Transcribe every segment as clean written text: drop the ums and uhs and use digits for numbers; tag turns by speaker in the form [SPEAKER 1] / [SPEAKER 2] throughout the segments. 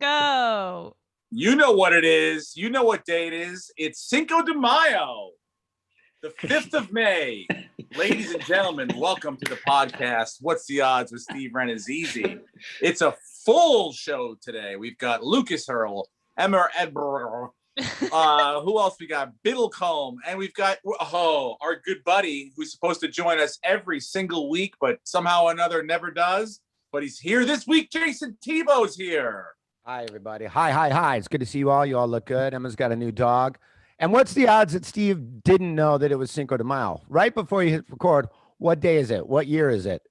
[SPEAKER 1] Go.
[SPEAKER 2] You know what it is. You know what day it is. It's Cinco de Mayo, the 5th of May. Ladies and gentlemen, welcome to the podcast. What's the odds with Steve Renazizi? It's a full show today. We've got Lucas Hurl, Emma Edber, who else we got? Biddlecombe, and we've got our good buddy who's supposed to join us every single week, but somehow or another never does. But he's here this week. Jayson Thibault's here.
[SPEAKER 3] Hi, everybody. Hi. It's good to see you all. You all look good. Emma's got a new dog. And what's the odds that Steve didn't know that it was Cinco de Mayo? Right before you hit record, what day is it? What year is it?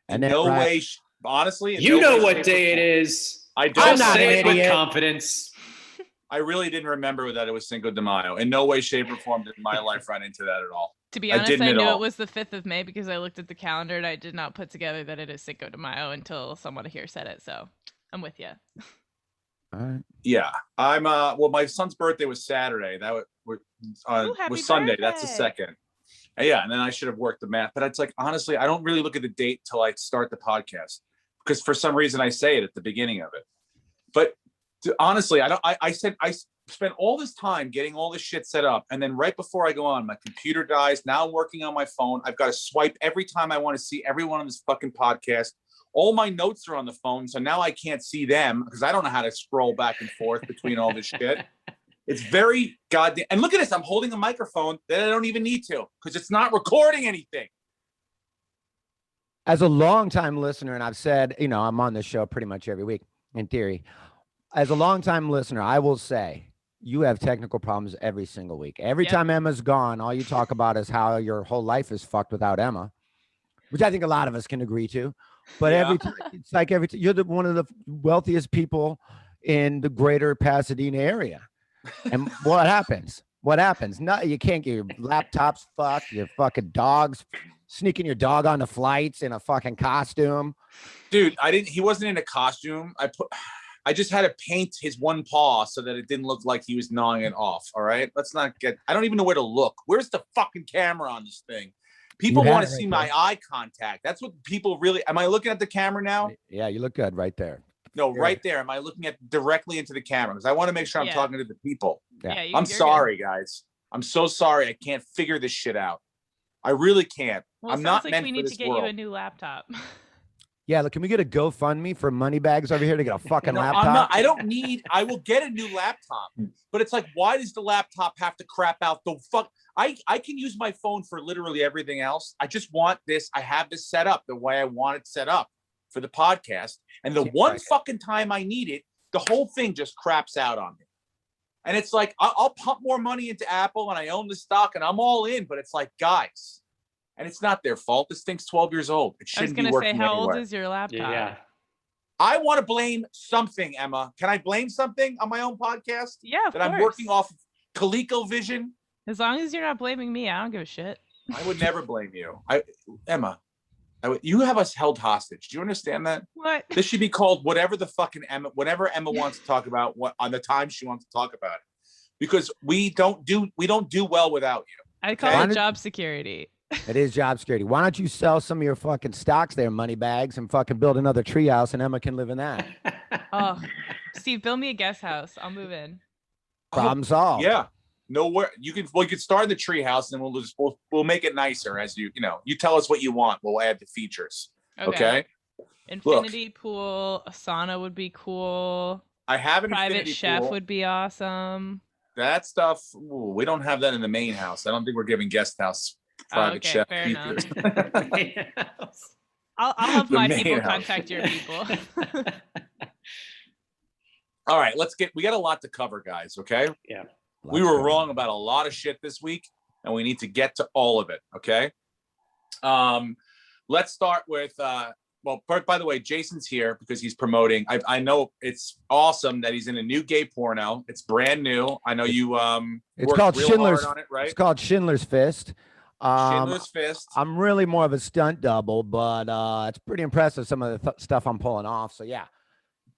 [SPEAKER 2] And no way, honestly.
[SPEAKER 4] You know what day it is.
[SPEAKER 2] I don't
[SPEAKER 4] say it with confidence.
[SPEAKER 2] I really didn't remember that it was Cinco de Mayo. In no way, shape, or form did my life run into that at all.
[SPEAKER 1] To be honest, I knew it was the 5th of May because I looked at the calendar and I did not put together that it is Cinco de Mayo until someone here said it. So I'm with you.
[SPEAKER 3] All right.
[SPEAKER 2] Yeah, I'm. Well, my son's birthday was Saturday. That was Sunday.
[SPEAKER 1] Birthday.
[SPEAKER 2] That's the second. Yeah, and then I should have worked the math. But it's like, honestly, I don't really look at the date till I start the podcast because for some reason I say it at the beginning of it. But honestly, I said I spent all this time getting all this shit set up, and then right before I go on, my computer dies. Now I'm working on my phone. I've got to swipe every time I want to see everyone on this fucking podcast. All my notes are on the phone, so now I can't see them because I don't know how to scroll back and forth between all this shit. It's very goddamn. And look at this. I'm holding a microphone that I don't even need to because it's not recording anything.
[SPEAKER 3] As a longtime listener, and I've said, I'm on this show pretty much every week, in theory. As a longtime listener, I will say you have technical problems every single week. Every time Emma's gone, all you talk about is how your whole life is fucked without Emma, which I think a lot of us can agree to. But every time, it's like you're one of the wealthiest people in the greater Pasadena area. And what happens? No, you can't get your laptops fucked, your fucking dogs, sneaking your dog on the flights in a fucking costume.
[SPEAKER 2] Dude, he wasn't in a costume. I just had to paint his one paw so that it didn't look like he was gnawing it off. All right. I don't even know where to look. Where's the fucking camera on this thing? People want to see my eye contact. That's what people really. Am I looking at the camera now?
[SPEAKER 3] Yeah, you look good right there.
[SPEAKER 2] No, right there. Am I looking at directly into the camera? Because I want to make sure I'm talking to the people.
[SPEAKER 1] Yeah,
[SPEAKER 2] I'm sorry, guys. I'm so sorry. I can't figure this shit out. I really can't.
[SPEAKER 1] Well,
[SPEAKER 2] I'm not
[SPEAKER 1] like
[SPEAKER 2] meant
[SPEAKER 1] we
[SPEAKER 2] for
[SPEAKER 1] need
[SPEAKER 2] this
[SPEAKER 1] to get
[SPEAKER 2] world.
[SPEAKER 1] you a new laptop.
[SPEAKER 3] Yeah, look, can we get a GoFundMe for Moneybags over here to get a fucking laptop?
[SPEAKER 2] I will get a new laptop. But it's like, why does the laptop have to crap out the fuck? I can use my phone for literally everything else. I just want this. I have this set up the way I want it set up for the podcast. And the one fucking time I need it, the whole thing just craps out on me. And it's like, I'll pump more money into Apple and I own the stock and I'm all in. But it's like, guys, and it's not their fault. This thing's 12 years old. It shouldn't be working
[SPEAKER 1] I was going to say, how
[SPEAKER 2] anywhere.
[SPEAKER 1] old is your laptop?
[SPEAKER 4] Yeah.
[SPEAKER 2] I want to blame something, Emma. Can I blame something on my own podcast?
[SPEAKER 1] Yeah, of course.
[SPEAKER 2] I'm working off of ColecoVision?
[SPEAKER 1] As long as you're not blaming me, I don't give a shit.
[SPEAKER 2] I would never blame you. Emma, you have us held hostage. Do you understand that?
[SPEAKER 1] What?
[SPEAKER 2] This should be called whatever the fucking Emma, whatever Emma wants to talk about, what on the time she wants to talk about it. Because we don't do well without you.
[SPEAKER 1] I call it job security.
[SPEAKER 3] It is job security. Why don't you sell some of your fucking stocks there, Moneybags, and fucking build another treehouse and Emma can live in that?
[SPEAKER 1] Oh, Steve, build me a guest house. I'll move in.
[SPEAKER 3] Problem solved.
[SPEAKER 2] Yeah. Nowhere you can start in the treehouse and we'll make it nicer as you tell us what you want. We'll add the features. Okay.
[SPEAKER 1] Infinity pool, a sauna would be cool.
[SPEAKER 2] I have an
[SPEAKER 1] private
[SPEAKER 2] infinity
[SPEAKER 1] chef
[SPEAKER 2] pool.
[SPEAKER 1] would be awesome.
[SPEAKER 2] That stuff, we don't have that in the main house. I don't think we're giving guest house private chef
[SPEAKER 1] fair
[SPEAKER 2] features.
[SPEAKER 1] I'll have my
[SPEAKER 2] main
[SPEAKER 1] people
[SPEAKER 2] house.
[SPEAKER 1] contact your people.
[SPEAKER 2] All right, we got a lot to cover, guys. Okay.
[SPEAKER 4] Yeah.
[SPEAKER 2] We were wrong about a lot of shit this week, and we need to get to all of it. Okay. Let's start with. Well, by the way, Jason's here because he's promoting. I know it's awesome that he's in a new gay porno. It's brand new. I know you.
[SPEAKER 3] It's called Schindler's.
[SPEAKER 2] On it, right?
[SPEAKER 3] It's called Schindler's Fist.
[SPEAKER 2] Schindler's Fist.
[SPEAKER 3] I'm really more of a stunt double, but it's pretty impressive some of the stuff I'm pulling off. So yeah,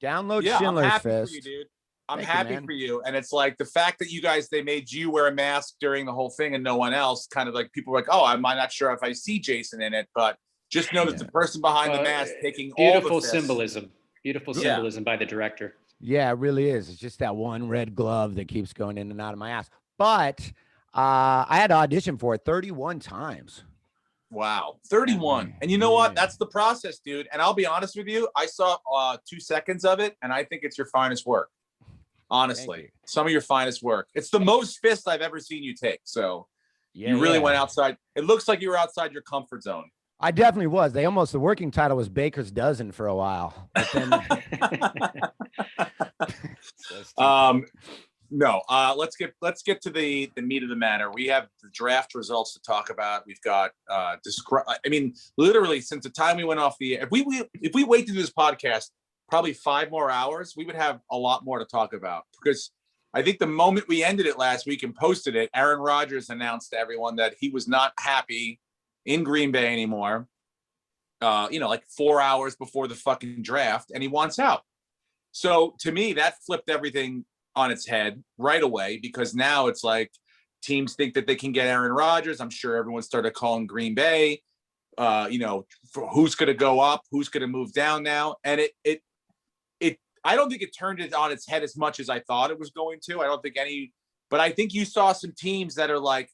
[SPEAKER 3] download Schindler's
[SPEAKER 2] I'm happy
[SPEAKER 3] Fist.
[SPEAKER 2] For you, dude. I'm happy for you. And it's like the fact that they made you wear a mask during the whole thing and no one else, kind of like people were like, oh, I'm not sure if I see Jason in it, but just know that the person behind the mask taking all the
[SPEAKER 4] symbolism. Beautiful symbolism by the director.
[SPEAKER 3] Yeah, it really is. It's just that one red glove that keeps going in and out of my ass. But I had to audition for it 31 times.
[SPEAKER 2] Wow, 31. And you know what? That's the process, dude. And I'll be honest with you. I saw 2 seconds of it, and I think it's your finest work. Honestly, some of your finest work. It's the most fists I've ever seen you take. So you really went outside. It looks like you were outside your comfort zone.
[SPEAKER 3] I definitely was. The working title was Baker's Dozen for a while. But then
[SPEAKER 2] no, let's get to the meat of the matter. We have the draft results to talk about. We've got I mean, literally since the time we went off the air, if we wait to do this podcast probably 5 more hours, we would have a lot more to talk about, because I think the moment we ended it last week and posted it, Aaron Rodgers announced to everyone that he was not happy in Green Bay anymore, like 4 hours before the fucking draft, and he wants out. So to me, that flipped everything on its head right away, because now it's like teams think that they can get Aaron Rodgers. I'm sure everyone started calling Green Bay, for who's going to go up, who's going to move down now. And I don't think it turned it on its head as much as I thought it was going to. But I think you saw some teams that are like,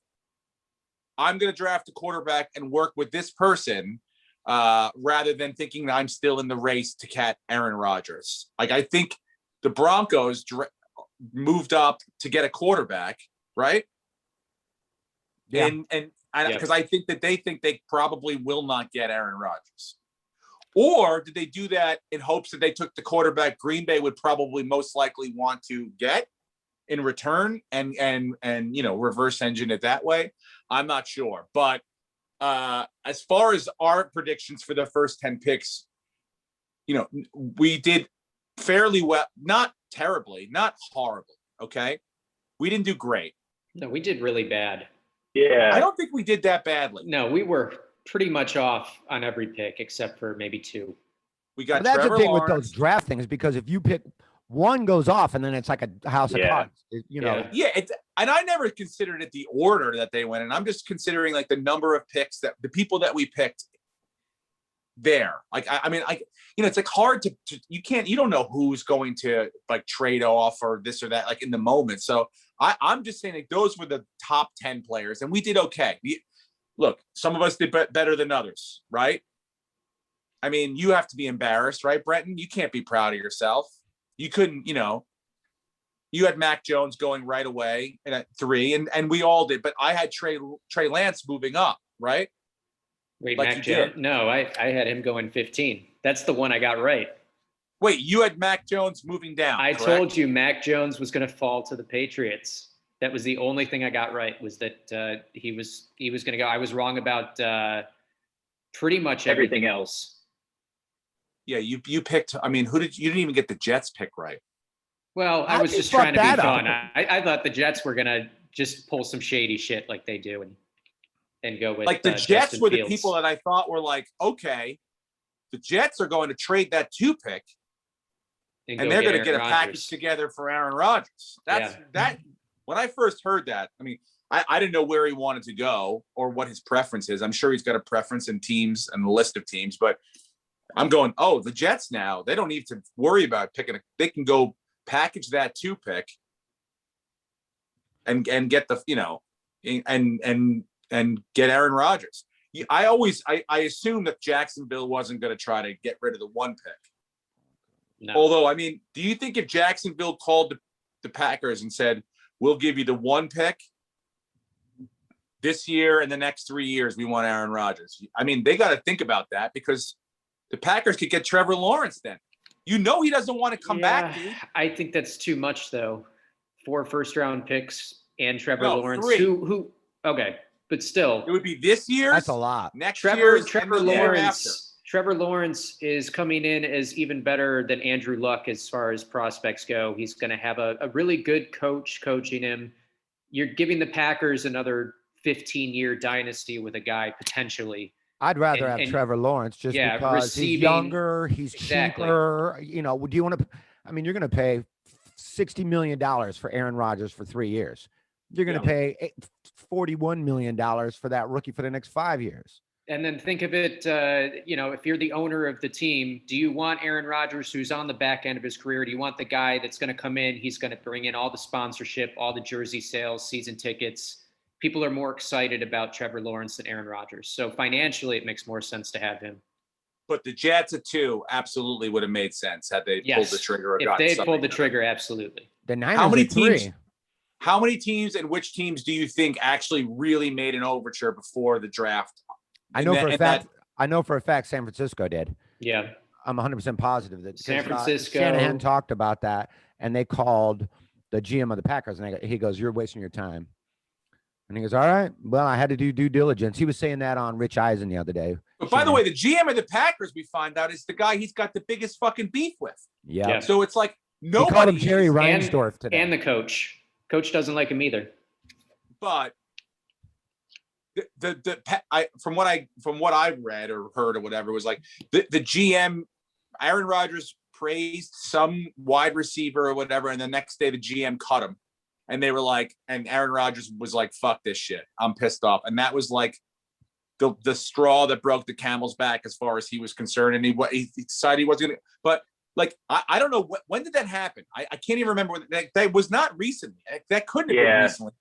[SPEAKER 2] I'm going to draft a quarterback and work with this person, rather than thinking that I'm still in the race to catch Aaron Rodgers. Like, I think the Broncos moved up to get a quarterback, right?
[SPEAKER 3] Yeah.
[SPEAKER 2] And because I think that they think they probably will not get Aaron Rodgers. Or did they do that in hopes that they took the quarterback Green Bay would probably most likely want to get in return, and reverse engine it that way? I'm not sure. But as far as our predictions for the first 10 picks, we did fairly well, not terribly, not horribly. Okay. We didn't do great.
[SPEAKER 4] No, we did really bad.
[SPEAKER 5] Yeah.
[SPEAKER 2] I don't think we did that badly.
[SPEAKER 4] No, we were pretty much off on every pick except for maybe 2.
[SPEAKER 2] We got
[SPEAKER 3] that's
[SPEAKER 2] Trevor
[SPEAKER 3] the thing
[SPEAKER 2] Lawrence.
[SPEAKER 3] with those draft things, because if you pick one goes off and then it's like a house of cards,
[SPEAKER 2] Yeah, and I never considered it the order that they went in. I'm just considering like the number of picks that the people that we picked there. Like, it's like hard to you don't know who's going to like trade off or this or that, like in the moment. So I'm just saying, like, those were the top 10 players, and we did okay. Look, some of us did better than others, right? I mean, you have to be embarrassed, right, Brenton? You can't be proud of yourself. You couldn't, you had Mac Jones going right away at 3, and we all did. But I had Trey Lance moving up, right?
[SPEAKER 4] Wait,
[SPEAKER 2] like
[SPEAKER 4] Mac Jones? No, I had him going 15. That's the one I got right.
[SPEAKER 2] Wait, you had Mac Jones moving down.
[SPEAKER 4] I
[SPEAKER 2] correct?
[SPEAKER 4] told you Mac Jones was going to fall to the Patriots. That was the only thing I got right, was that he was going to go. I was wrong about pretty much everything else.
[SPEAKER 2] Yeah, you picked. I mean, you didn't even get the Jets pick right.
[SPEAKER 4] Well, I was just trying to be fun. I thought the Jets were going to just pull some shady shit like they do and go with
[SPEAKER 2] like the Jets
[SPEAKER 4] Justin
[SPEAKER 2] were
[SPEAKER 4] Fields.
[SPEAKER 2] The people that I thought were like, okay, the Jets are going to trade that 2 pick, and they're going to get a package together for Aaron Rodgers. That. When I first heard that, I mean, I didn't know where he wanted to go or what his preference is. I'm sure he's got a preference in teams and a list of teams, but I'm going, oh, the Jets now, they don't need to worry about picking. They can go package that 2 pick and get the, and get Aaron Rodgers. I assumed that Jacksonville wasn't going to try to get rid of the 1 pick. No. Although, I mean, do you think if Jacksonville called the Packers and said, we'll give you the 1 pick this year and the next 3 years, we want Aaron Rodgers? I mean, they got to think about that, because the Packers could get Trevor Lawrence then. He doesn't want to come back, dude.
[SPEAKER 4] I think that's too much, though. 4 first-round picks and Trevor Lawrence.
[SPEAKER 2] 3.
[SPEAKER 4] Who? Okay, but still,
[SPEAKER 2] it would be this year.
[SPEAKER 3] That's a lot.
[SPEAKER 2] Next
[SPEAKER 4] Trevor
[SPEAKER 2] Lawrence.
[SPEAKER 4] Trevor Lawrence is coming in as even better than Andrew Luck as far as prospects go. He's going to have a really good coach coaching him. You're giving the Packers another 15-year dynasty with a guy potentially.
[SPEAKER 3] I'd rather have Trevor Lawrence just because he's younger, he's cheaper. Do you want to? I mean, you're going to pay $60 million for Aaron Rodgers for 3 years. You're going to pay $41 million for that rookie for the next 5 years.
[SPEAKER 4] And then think of it, if you're the owner of the team, do you want Aaron Rodgers, who's on the back end of his career? Do you want the guy that's going to come in? He's going to bring in all the sponsorship, all the jersey sales, season tickets. People are more excited about Trevor Lawrence than Aaron Rodgers. So financially, it makes more sense to have him.
[SPEAKER 2] But the Jets at 2 absolutely would have made sense had they pulled the trigger.
[SPEAKER 4] If they pulled the trigger, absolutely.
[SPEAKER 3] The Niners at 3.
[SPEAKER 2] How many teams and which teams do you think actually really made an overture before the draft?
[SPEAKER 3] I know for a fact San Francisco did.
[SPEAKER 4] Yeah.
[SPEAKER 3] I'm 100% positive that
[SPEAKER 4] San Francisco.
[SPEAKER 3] Shanahan talked about that, and they called the GM of the Packers, and he goes, "You're wasting your time." And he goes, "All right, well, I had to do due diligence." He was saying that on Rich Eisen the other day.
[SPEAKER 2] But by the way, the GM of the Packers, we find out, is the guy he's got the biggest fucking beef with.
[SPEAKER 3] Yeah.
[SPEAKER 2] So it's like nobody.
[SPEAKER 3] He called him Jerry Reinsdorf today.
[SPEAKER 4] And the coach. Coach doesn't like him either.
[SPEAKER 2] But from what I read or heard or whatever, was like the GM, Aaron Rodgers praised some wide receiver or whatever, and the next day the GM cut him, and they were like, and Aaron Rodgers was like, "Fuck this shit, I'm pissed off," and that was like the straw that broke the camel's back as far as he was concerned, and he decided he wasn't gonna. But like I don't know when did that happen. I can't even remember. That was not recently. That couldn't have been recently.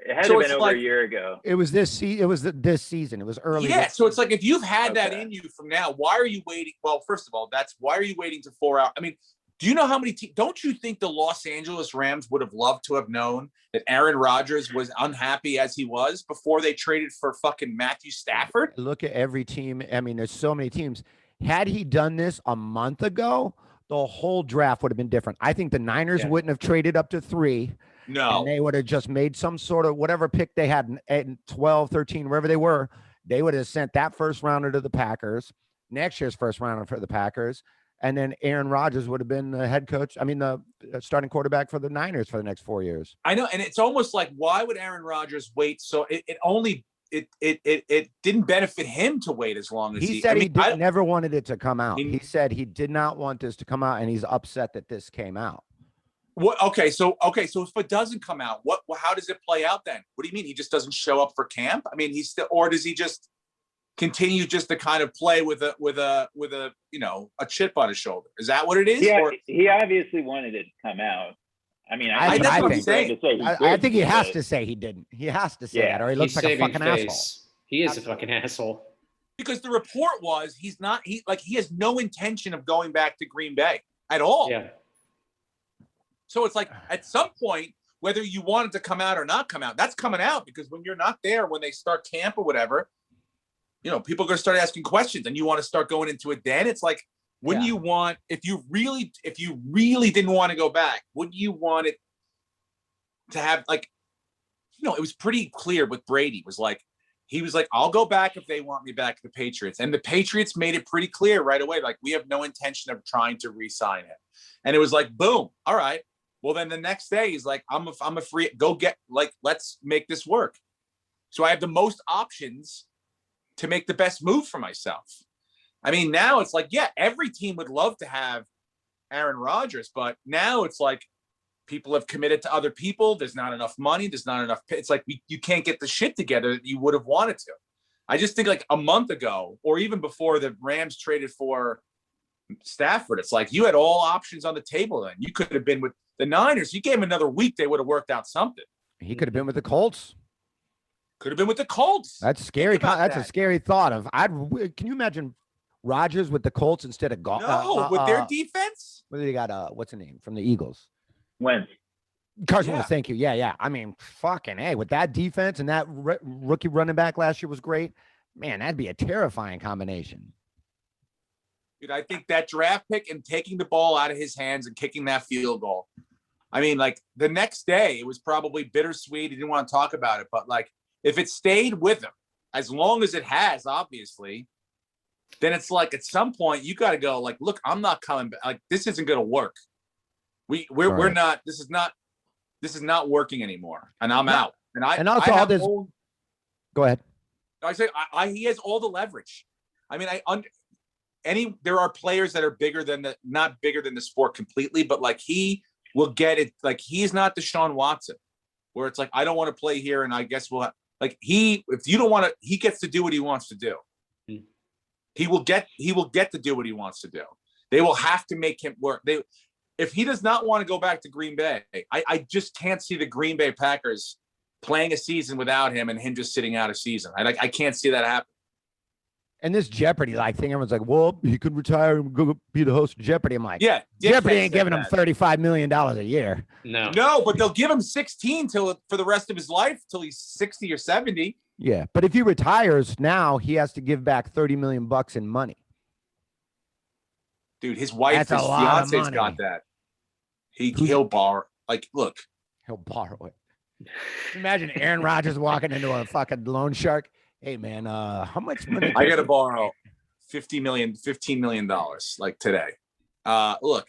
[SPEAKER 5] It had to have been over a year ago.
[SPEAKER 3] It was this season. It was early.
[SPEAKER 2] Yeah. So it's like, if you've had that in you from now, why are you waiting? Well, first of all, why are you waiting to 4 hours? I mean, do you know how many don't you think the Los Angeles Rams would have loved to have known that Aaron Rodgers was unhappy as he was before they traded for fucking Matthew Stafford?
[SPEAKER 3] Look at every team. I mean, there's so many teams. Had he done this a month ago, the whole draft would have been different. I think the Niners wouldn't have traded up to 3.
[SPEAKER 2] No.
[SPEAKER 3] And they would have just made some sort of whatever pick they had in 12, 13, wherever they were. They would have sent that first rounder to the Packers, next year's first rounder for the Packers. And then Aaron Rodgers would have been the head coach. I mean, the starting quarterback for the Niners for the next 4 years.
[SPEAKER 2] I know. And it's almost like, why would Aaron Rodgers wait? So it didn't benefit him to wait as long as
[SPEAKER 3] he said. He never wanted it to come out. He said he did not want this to come out, and he's upset that this came out.
[SPEAKER 2] What? Okay. So if it doesn't come out, how does it play out then? What do you mean? He just doesn't show up for camp? I mean, or does he just continue just to kind of play with a a chip on his shoulder? Is that what it is?
[SPEAKER 5] Yeah, he obviously wanted it to come out. I mean, I
[SPEAKER 3] think he has to say he didn't. He has to say that, or he looks like a fucking asshole.
[SPEAKER 4] He is a fucking asshole.
[SPEAKER 2] Because the report was he has no intention of going back to Green Bay at all.
[SPEAKER 4] Yeah.
[SPEAKER 2] So it's like, at some point, whether you want it to come out or not come out, that's coming out, because when you're not there, when they start camp or whatever, people are going to start asking questions, and you want to start going into it. Then it's like, wouldn't you want, if you really didn't want to go back, wouldn't you want it to have, like, it was pretty clear with Brady. He was like, I'll go back if they want me back to the Patriots. And the Patriots made it pretty clear right away, like, we have no intention of trying to re-sign him. And it was like, boom, all right. Well, then the next day he's like, I'm a free, go get, like, let's make this work. So I have the most options to make the best move for myself. I mean, now it's like, yeah, every team would love to have Aaron Rodgers, but now it's like people have committed to other people. There's not enough money. There's not enough. It's like you can't get the shit together that you would have wanted to. I just think, like, a month ago, or even before the Rams traded for Stafford, it's like you had all options on the table. Then you could have been with the Niners. You gave him another week, they would have worked out something.
[SPEAKER 3] He could have been with the Colts.
[SPEAKER 2] Could have been with the Colts.
[SPEAKER 3] That's scary. That's a scary thought. Can you imagine Rodgers with the Colts instead of golf?
[SPEAKER 2] No, with their defense.
[SPEAKER 3] What do they got? What's the name from the Eagles?
[SPEAKER 5] Wentz.
[SPEAKER 3] Carson Wentz. Thank you. Yeah. I mean, fucking hey, with that defense and that rookie running back last year was great. Man, that'd be a terrifying combination.
[SPEAKER 2] Dude, I think that draft pick and taking the ball out of his hands and kicking that field goal. I mean, like, the next day, it was probably bittersweet. He didn't want to talk about it, but, like, if it stayed with him, as long as it has, obviously, then it's like, at some point you got to go, like, look, I'm not coming back. Like, this isn't going to work. We're not. This is not working anymore, and I'm out. And
[SPEAKER 3] also all this. Go ahead.
[SPEAKER 2] I say he has all the leverage. I mean, there are players that are not bigger than the sport completely, but, like, he will get it. Like, he's not Deshaun Watson, where it's like, I don't want to play here, and I guess he if you don't want to, he gets to do what he wants to do. He will get to do what he wants to do. They will have to make him work. If he does not want to go back to Green Bay, I just can't see the Green Bay Packers playing a season without him and him just sitting out a season. I can't see that happen.
[SPEAKER 3] And this Jeopardy like thing, everyone's like, well, he could retire and go be the host of Jeopardy. I'm like,
[SPEAKER 2] yeah,
[SPEAKER 3] Jeopardy ain't giving him $35 million a year.
[SPEAKER 2] No, but they'll give him 16 for the rest of his life till he's 60 or 70.
[SPEAKER 3] Yeah, but if he retires now, he has to give back $30 million in money.
[SPEAKER 2] Dude, his wife,
[SPEAKER 3] That's
[SPEAKER 2] his
[SPEAKER 3] a lot of
[SPEAKER 2] fiance's
[SPEAKER 3] money.
[SPEAKER 2] got that. He'll borrow. Like, look,
[SPEAKER 3] He'll borrow it. Imagine Aaron Rodgers walking into a fucking loan shark. Hey man, how much money?
[SPEAKER 2] I got to borrow $15 million like today. Look,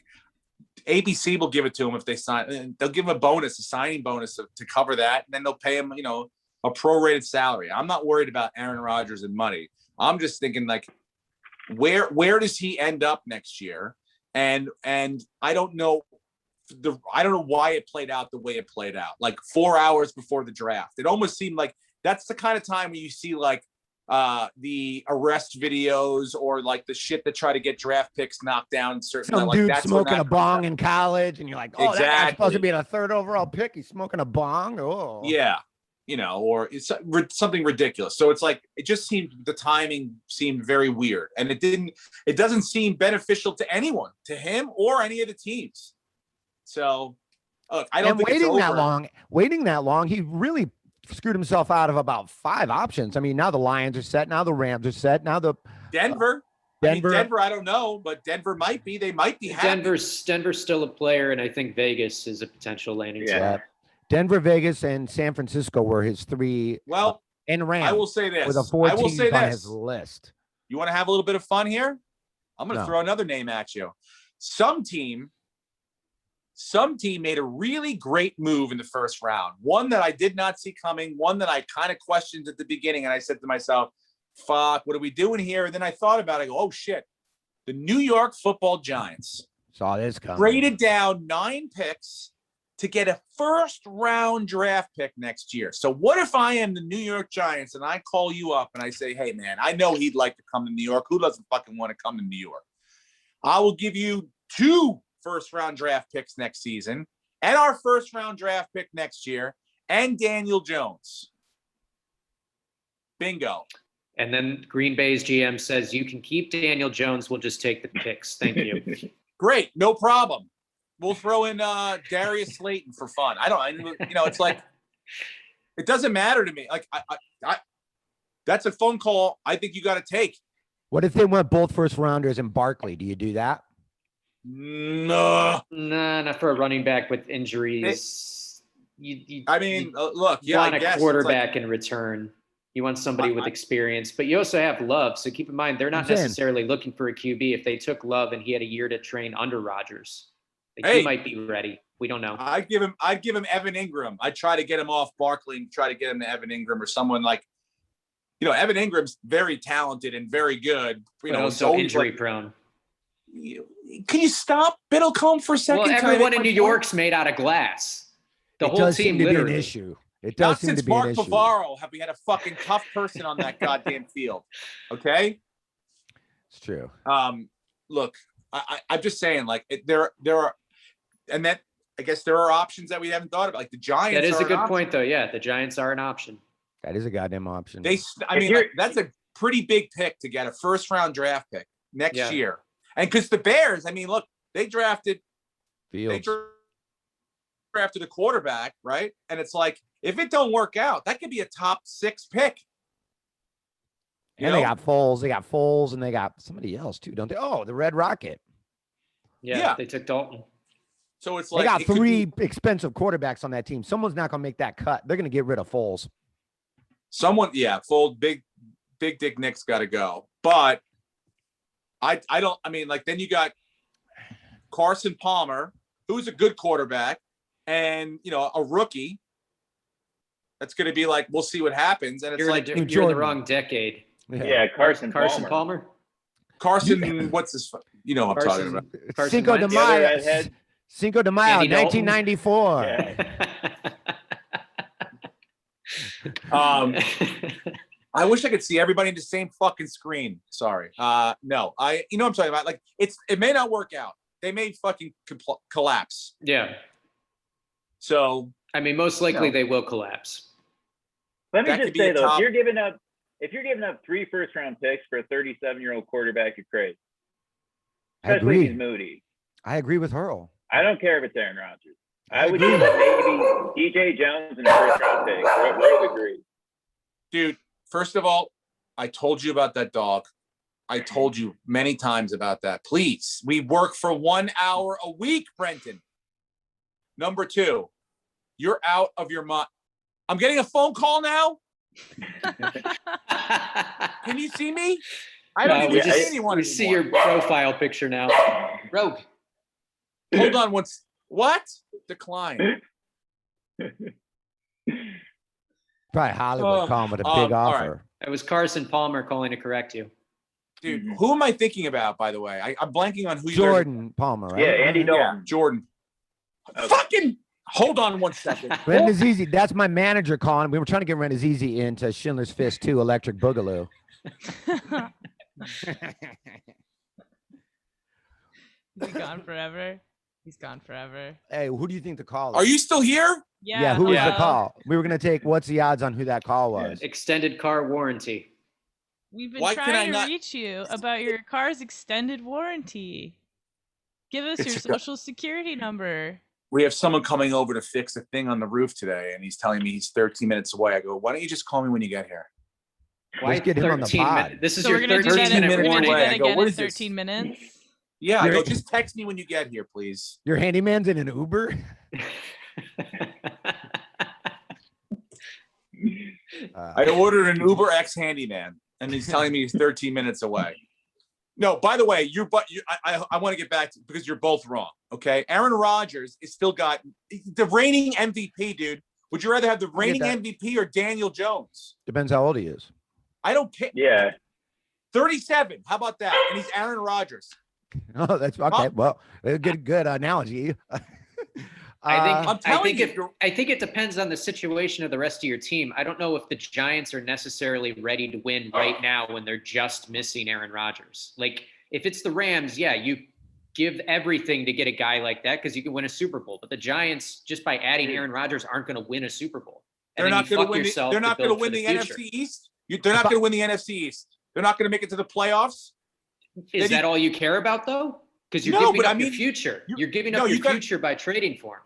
[SPEAKER 2] ABC will give it to him if they sign. They'll give him a signing bonus to cover that, and then they'll pay him, a prorated salary. I'm not worried about Aaron Rodgers and money. I'm just thinking like, where does he end up next year? And I don't know. I don't know why it played out the way it played out. Like 4 hours before the draft, it almost seemed like that's the kind of time where you see like the arrest videos or like the shit that try to get draft picks knocked down.
[SPEAKER 3] Some dude smoking a bong in college, and you're like, oh,
[SPEAKER 2] exactly.
[SPEAKER 3] That guy's supposed to be a 3rd overall pick. He's smoking a bong. Oh,
[SPEAKER 2] yeah, or it's something ridiculous. So it's like the timing seemed very weird, and it doesn't seem beneficial to anyone, to him or any of the teams. So, look, I don't think
[SPEAKER 3] waiting that long, he really screwed himself out of about 5 options. I mean, now the Lions are set, now the Rams are set, now the
[SPEAKER 2] Denver. Denver, I don't know, but Denver might be. They might be happy.
[SPEAKER 4] Denver's still a player, and I think Vegas is a potential landing spot.
[SPEAKER 3] Denver, Vegas, and San Francisco were his 3.
[SPEAKER 2] Well,
[SPEAKER 3] and Rams.
[SPEAKER 2] I will say this.
[SPEAKER 3] With a 4 teams on his list.
[SPEAKER 2] You want to have a little bit of fun here? I'm going to throw another name at you. Some team made a really great move in the first round. One that I did not see coming, one that I kind of questioned at the beginning. And I said to myself, fuck, what are we doing here? And then I thought about it. I go, oh, shit. The New York Football Giants
[SPEAKER 3] saw this coming.
[SPEAKER 2] Traded down 9 picks to get a first-round draft pick next year. So what if I am the New York Giants and I call you up and I say, hey, man, I know he'd like to come to New York. Who doesn't fucking want to come to New York? I will give you 2 first-round draft picks next season and our first-round draft pick next year and Daniel Jones. Bingo.
[SPEAKER 4] And then Green Bay's GM says, you can keep Daniel Jones. We'll just take the picks. Thank you.
[SPEAKER 2] Great. No problem. We'll throw in Darius Slayton for fun. It's like, it doesn't matter to me. Like, I that's a phone call I think you got to take.
[SPEAKER 3] What if they went both first rounders and Barkley? Do you do that?
[SPEAKER 2] No.
[SPEAKER 4] Nah, not for a running back with injuries.
[SPEAKER 2] Look,
[SPEAKER 4] you
[SPEAKER 2] want
[SPEAKER 4] a quarterback in return. You want somebody with experience, but you also have Love. So keep in mind, they're not necessarily looking for a QB. If they took Love and he had a year to train under Rodgers, he might be ready. We don't know.
[SPEAKER 2] I'd give him Evan Ingram. I'd try to get him off Barkley and try to get him to Evan Ingram or someone like, Evan Ingram's very talented and very good.
[SPEAKER 4] But also injury prone.
[SPEAKER 2] Can you stop Biddlecombe for a second?
[SPEAKER 4] Well, everyone in New York's made out of glass. The whole
[SPEAKER 3] does
[SPEAKER 4] team
[SPEAKER 3] seem to
[SPEAKER 4] literally.
[SPEAKER 3] be an issue. It does seem to be
[SPEAKER 2] Mark
[SPEAKER 3] an issue.
[SPEAKER 2] Bavaro have we had a fucking tough person on that goddamn field. Okay?
[SPEAKER 3] It's true.
[SPEAKER 2] Look, I'm just saying, like, there are, and that I guess there are options that we haven't thought about. Like the Giants.
[SPEAKER 4] That is a good point, though. Yeah, the Giants are an option.
[SPEAKER 3] That is a goddamn option.
[SPEAKER 2] That's a pretty big pick to get a first-round draft pick next year. And because the Bears, look, they drafted
[SPEAKER 3] Fields.
[SPEAKER 2] Drafted a quarterback, right? And it's like, if it don't work out, that could be a top 6 pick.
[SPEAKER 3] They got Foles, and they got somebody else too, don't they? Oh, the Red Rocket.
[SPEAKER 4] Yeah. They took Dalton.
[SPEAKER 2] So it's like
[SPEAKER 3] they got 3 expensive quarterbacks on that team. Someone's not going to make that cut. They're going to get rid of Foles.
[SPEAKER 2] Foles, big Dick Nick's got to go. But then you got Carson Palmer, who's a good quarterback, and a rookie. That's going to be like, we'll see what happens. And it's
[SPEAKER 4] you're in the wrong decade.
[SPEAKER 5] Yeah, Carson
[SPEAKER 4] Palmer.
[SPEAKER 2] Carson, what's his? I'm talking about.
[SPEAKER 3] Cinco de Mayo. Cinco de Mayo, 1994.
[SPEAKER 5] Yeah.
[SPEAKER 2] I wish I could see everybody in the same fucking screen. Sorry. No, you know what I'm talking about? Like it may not work out. They may fucking collapse.
[SPEAKER 4] Yeah.
[SPEAKER 2] So
[SPEAKER 4] I mean, most likely they will collapse.
[SPEAKER 5] Let me
[SPEAKER 2] That could
[SPEAKER 5] just
[SPEAKER 2] be
[SPEAKER 5] say
[SPEAKER 2] a
[SPEAKER 5] though,
[SPEAKER 2] top-
[SPEAKER 5] if you're giving up 3 first-round picks for a 37-year-old quarterback, you're crazy.
[SPEAKER 3] I
[SPEAKER 5] Especially if
[SPEAKER 3] agree.
[SPEAKER 5] he's moody.
[SPEAKER 3] I agree with Hurl.
[SPEAKER 5] I don't care if it's Aaron Rodgers.
[SPEAKER 3] I
[SPEAKER 5] I would
[SPEAKER 3] agree.
[SPEAKER 5] give up maybe DJ Jones in the first-round pick. Where would agree?
[SPEAKER 2] dude, first of all, I told you about that dog. I told you many times about that. Please, we work for 1 hour a week, Brenton. Number 2, you're out of your mind. I'm getting a phone call now. Can you see me? I don't even see anyone
[SPEAKER 4] We see
[SPEAKER 2] anymore.
[SPEAKER 4] your profile picture now. Rogue.
[SPEAKER 2] Hold on. What? Decline.
[SPEAKER 3] Probably Hollywood calling with a big
[SPEAKER 2] all
[SPEAKER 3] offer.
[SPEAKER 2] right.
[SPEAKER 4] It was Carson Palmer calling to correct you.
[SPEAKER 2] Dude, who am I thinking about, by the way? I'm blanking on who you
[SPEAKER 3] Jordan Palmer, right?
[SPEAKER 5] Yeah, Andy Dalton.
[SPEAKER 2] Yeah, Jordan.
[SPEAKER 5] Okay.
[SPEAKER 2] Fucking hold on one second.
[SPEAKER 3] Ren Azizi, that's my manager calling. We were trying to get Ren Azizi into Schindler's Fist 2, Electric Boogaloo.
[SPEAKER 1] Is he gone forever? He's gone forever.
[SPEAKER 3] Hey, who do you think the call is?
[SPEAKER 2] Are you still here?
[SPEAKER 1] Yeah.
[SPEAKER 3] who was the
[SPEAKER 1] hello.
[SPEAKER 3] call? We were going to take what's the odds on who that call was.
[SPEAKER 4] Extended car warranty.
[SPEAKER 1] We've been
[SPEAKER 2] Why can I
[SPEAKER 1] trying to
[SPEAKER 2] not-
[SPEAKER 1] reach you about your car's extended warranty. Give us
[SPEAKER 2] It's
[SPEAKER 1] your
[SPEAKER 2] a-
[SPEAKER 1] social security number.
[SPEAKER 2] We have someone coming over to fix a thing on the roof today, and he's telling me he's 13 minutes away. I go, why don't you just call me when you get here?
[SPEAKER 4] Why
[SPEAKER 3] Let's get him on the
[SPEAKER 4] 13
[SPEAKER 3] pod.
[SPEAKER 4] minutes? This is
[SPEAKER 1] So
[SPEAKER 4] your
[SPEAKER 1] we're gonna do that.
[SPEAKER 2] 13
[SPEAKER 1] In, we're
[SPEAKER 2] minute
[SPEAKER 1] gonna do
[SPEAKER 2] delay.
[SPEAKER 1] that
[SPEAKER 2] I go,
[SPEAKER 1] again
[SPEAKER 2] what
[SPEAKER 1] in
[SPEAKER 2] is this?
[SPEAKER 1] 13 minutes.
[SPEAKER 2] Yeah, I
[SPEAKER 3] You're-
[SPEAKER 2] go, just text me when you get here, please.
[SPEAKER 3] Your handyman's in an Uber?
[SPEAKER 2] I ordered an Uber X handyman, and he's telling me he's 13 minutes away. No, by the way, I want to get back to, because you're both wrong. Okay, Aaron Rodgers is still got the reigning MVP, dude. Would you rather have the reigning
[SPEAKER 3] that.
[SPEAKER 2] MVP or Daniel Jones?
[SPEAKER 3] Depends how old he is.
[SPEAKER 2] I don't care.
[SPEAKER 5] Yeah.
[SPEAKER 2] 37. How about that? And he's Aaron Rodgers.
[SPEAKER 3] Oh, that's okay. Well, a good analogy.
[SPEAKER 2] I'm telling
[SPEAKER 4] I think it depends on the situation of the rest of your team. I don't know if the Giants are necessarily ready to win right now when they're just missing Aaron Rodgers. Like if it's the Rams, yeah, you give everything to get a guy like that because you can win a Super Bowl. But the Giants, just by adding Aaron Rodgers, aren't going to win a Super Bowl. And
[SPEAKER 2] They're
[SPEAKER 4] then
[SPEAKER 2] not
[SPEAKER 4] you
[SPEAKER 2] going to
[SPEAKER 4] fuck
[SPEAKER 2] win.
[SPEAKER 4] yourself
[SPEAKER 2] They're
[SPEAKER 4] to
[SPEAKER 2] not going to
[SPEAKER 4] build
[SPEAKER 2] win
[SPEAKER 4] for
[SPEAKER 2] the
[SPEAKER 4] future.
[SPEAKER 2] NFC East. They're not going to win the NFC East. They're not going to make it to the playoffs.
[SPEAKER 4] Is that all you care about though? Because you're
[SPEAKER 2] No,
[SPEAKER 4] giving
[SPEAKER 2] but
[SPEAKER 4] up
[SPEAKER 2] I
[SPEAKER 4] your
[SPEAKER 2] mean,
[SPEAKER 4] future.
[SPEAKER 2] you-
[SPEAKER 4] You're giving
[SPEAKER 2] no,
[SPEAKER 4] up your
[SPEAKER 2] you gotta-
[SPEAKER 4] future by trading for him.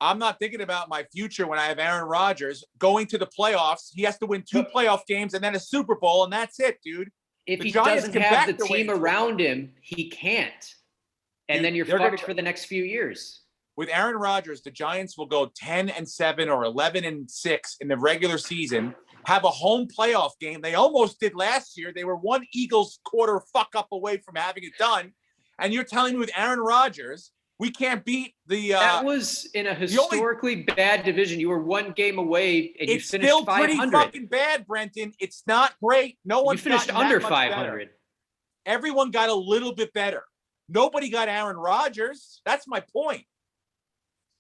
[SPEAKER 2] I'm not thinking about my future when I have Aaron Rodgers going to the playoffs. He has to win 2 playoff games and then a Super Bowl, and that's it, dude.
[SPEAKER 4] If
[SPEAKER 2] The
[SPEAKER 4] he
[SPEAKER 2] Giants
[SPEAKER 4] doesn't
[SPEAKER 2] can
[SPEAKER 4] have
[SPEAKER 2] back
[SPEAKER 4] the
[SPEAKER 2] their way
[SPEAKER 4] team
[SPEAKER 2] into it.
[SPEAKER 4] around him, he can't. And
[SPEAKER 2] Dude,
[SPEAKER 4] then you're
[SPEAKER 2] they're gonna
[SPEAKER 4] fucked
[SPEAKER 2] go-
[SPEAKER 4] for the next few years.
[SPEAKER 2] With Aaron Rodgers, the Giants will go 10-7 or 11-6 in the regular season, have a home playoff game. They almost did last year. They were 1 Eagles quarter fuck up away from having it done. And you're telling me with Aaron Rodgers, we can't beat the
[SPEAKER 4] That was in a historically bad division. You were 1 game away and you
[SPEAKER 2] it's
[SPEAKER 4] finished
[SPEAKER 2] still pretty
[SPEAKER 4] 500.
[SPEAKER 2] fucking bad, Brenton. It's not great. No
[SPEAKER 4] You
[SPEAKER 2] one
[SPEAKER 4] finished under 500.
[SPEAKER 2] Everyone got a little bit better. Nobody got Aaron Rodgers. That's my point.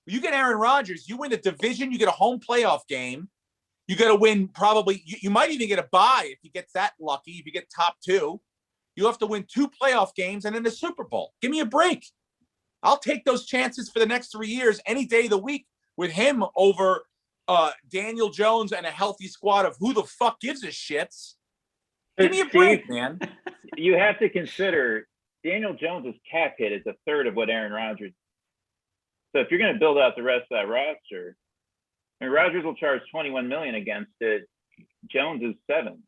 [SPEAKER 2] You get Aaron Rodgers, you win the division, you get a home playoff game. You got to win probably, you might even get a bye if you get that lucky, if you get top 2. You have to win 2 playoff games and then the Super Bowl. Give me a break. I'll take those chances for the next 3 years any day of the week with him over Daniel Jones and a healthy squad of who the fuck gives a shits. Give me a break, man.
[SPEAKER 5] You have to consider Daniel Jones's cap hit is a third of what Aaron Rodgers. So if you're going to build out the rest of that roster, I mean, Rodgers will charge $21 million against it. Jones is $7 million.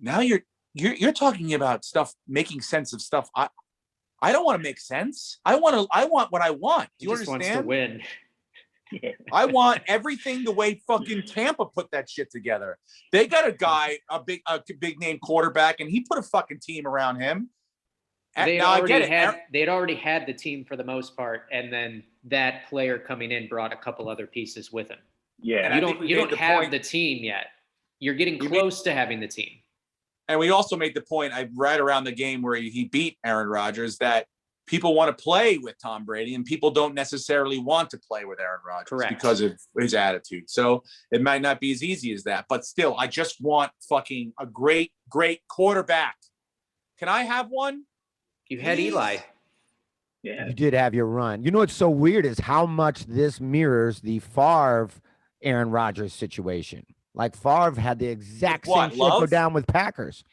[SPEAKER 2] Now you're talking about stuff, making sense of stuff. I don't want to make sense. I want what I want. Do you
[SPEAKER 4] He just
[SPEAKER 2] understand?
[SPEAKER 4] wants to win.
[SPEAKER 2] I want everything the way fucking Tampa put that shit together. They got a guy, a big name quarterback, and he put a fucking team around him.
[SPEAKER 4] They
[SPEAKER 2] Now I get it.
[SPEAKER 4] had already had the team for the most part, and then that player coming in brought a couple other pieces with him.
[SPEAKER 5] Yeah.
[SPEAKER 2] And I
[SPEAKER 4] You
[SPEAKER 2] think we
[SPEAKER 4] don't
[SPEAKER 2] made the
[SPEAKER 4] have
[SPEAKER 2] point-
[SPEAKER 4] the team yet. You're getting
[SPEAKER 2] We
[SPEAKER 4] close to having the team.
[SPEAKER 2] And we also made the point right around the game where he beat Aaron Rodgers that people want to play with Tom Brady and people don't necessarily want to play with Aaron Rodgers because of his attitude. So it might not be as easy as that, but still, I just want fucking a great, great quarterback. Can I have one?
[SPEAKER 4] You had Eli.
[SPEAKER 5] Yeah.
[SPEAKER 3] You did have your run. You know what's so weird is how much this mirrors the Favre Aaron Rodgers situation. Like Favre had the exact same shit go down with Packers.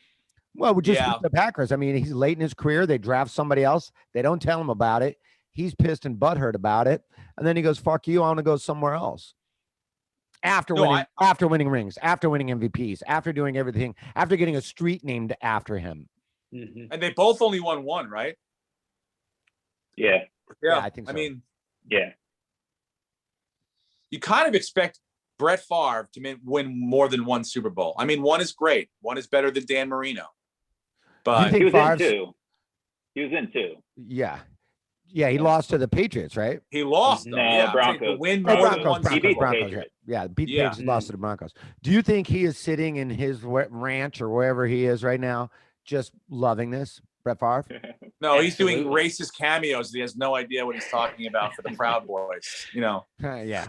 [SPEAKER 3] Well, with the Packers. I mean, he's late in his career. They draft somebody else. They don't tell him about it. He's pissed and butthurt about it. And then he goes, fuck you. I want to go somewhere else. After winning rings, after winning MVPs, after doing everything, after getting a street named after him.
[SPEAKER 4] Mm-hmm.
[SPEAKER 2] And they both only won one, right?
[SPEAKER 5] Yeah.
[SPEAKER 2] Yeah.
[SPEAKER 3] I think so.
[SPEAKER 2] I mean,
[SPEAKER 5] yeah.
[SPEAKER 2] You kind of expect Brett Favre to win more than one Super Bowl. I mean, one is great. One is better than Dan Marino. But
[SPEAKER 5] he was in two. He was in two.
[SPEAKER 3] Yeah. Yeah, he lost to the Patriots, right?
[SPEAKER 2] He lost.
[SPEAKER 5] No, Broncos.
[SPEAKER 2] Win
[SPEAKER 3] Broncos,
[SPEAKER 5] He beat the
[SPEAKER 3] Broncos.
[SPEAKER 5] Patriots.
[SPEAKER 3] Yeah, beat the Patriots, lost to the Broncos. Do you think he is sitting in his ranch or wherever he is right now, just loving this, Brett Favre?
[SPEAKER 2] No, he's doing racist cameos. He has no idea what he's talking about for the Proud Boys, you know.
[SPEAKER 3] Yeah.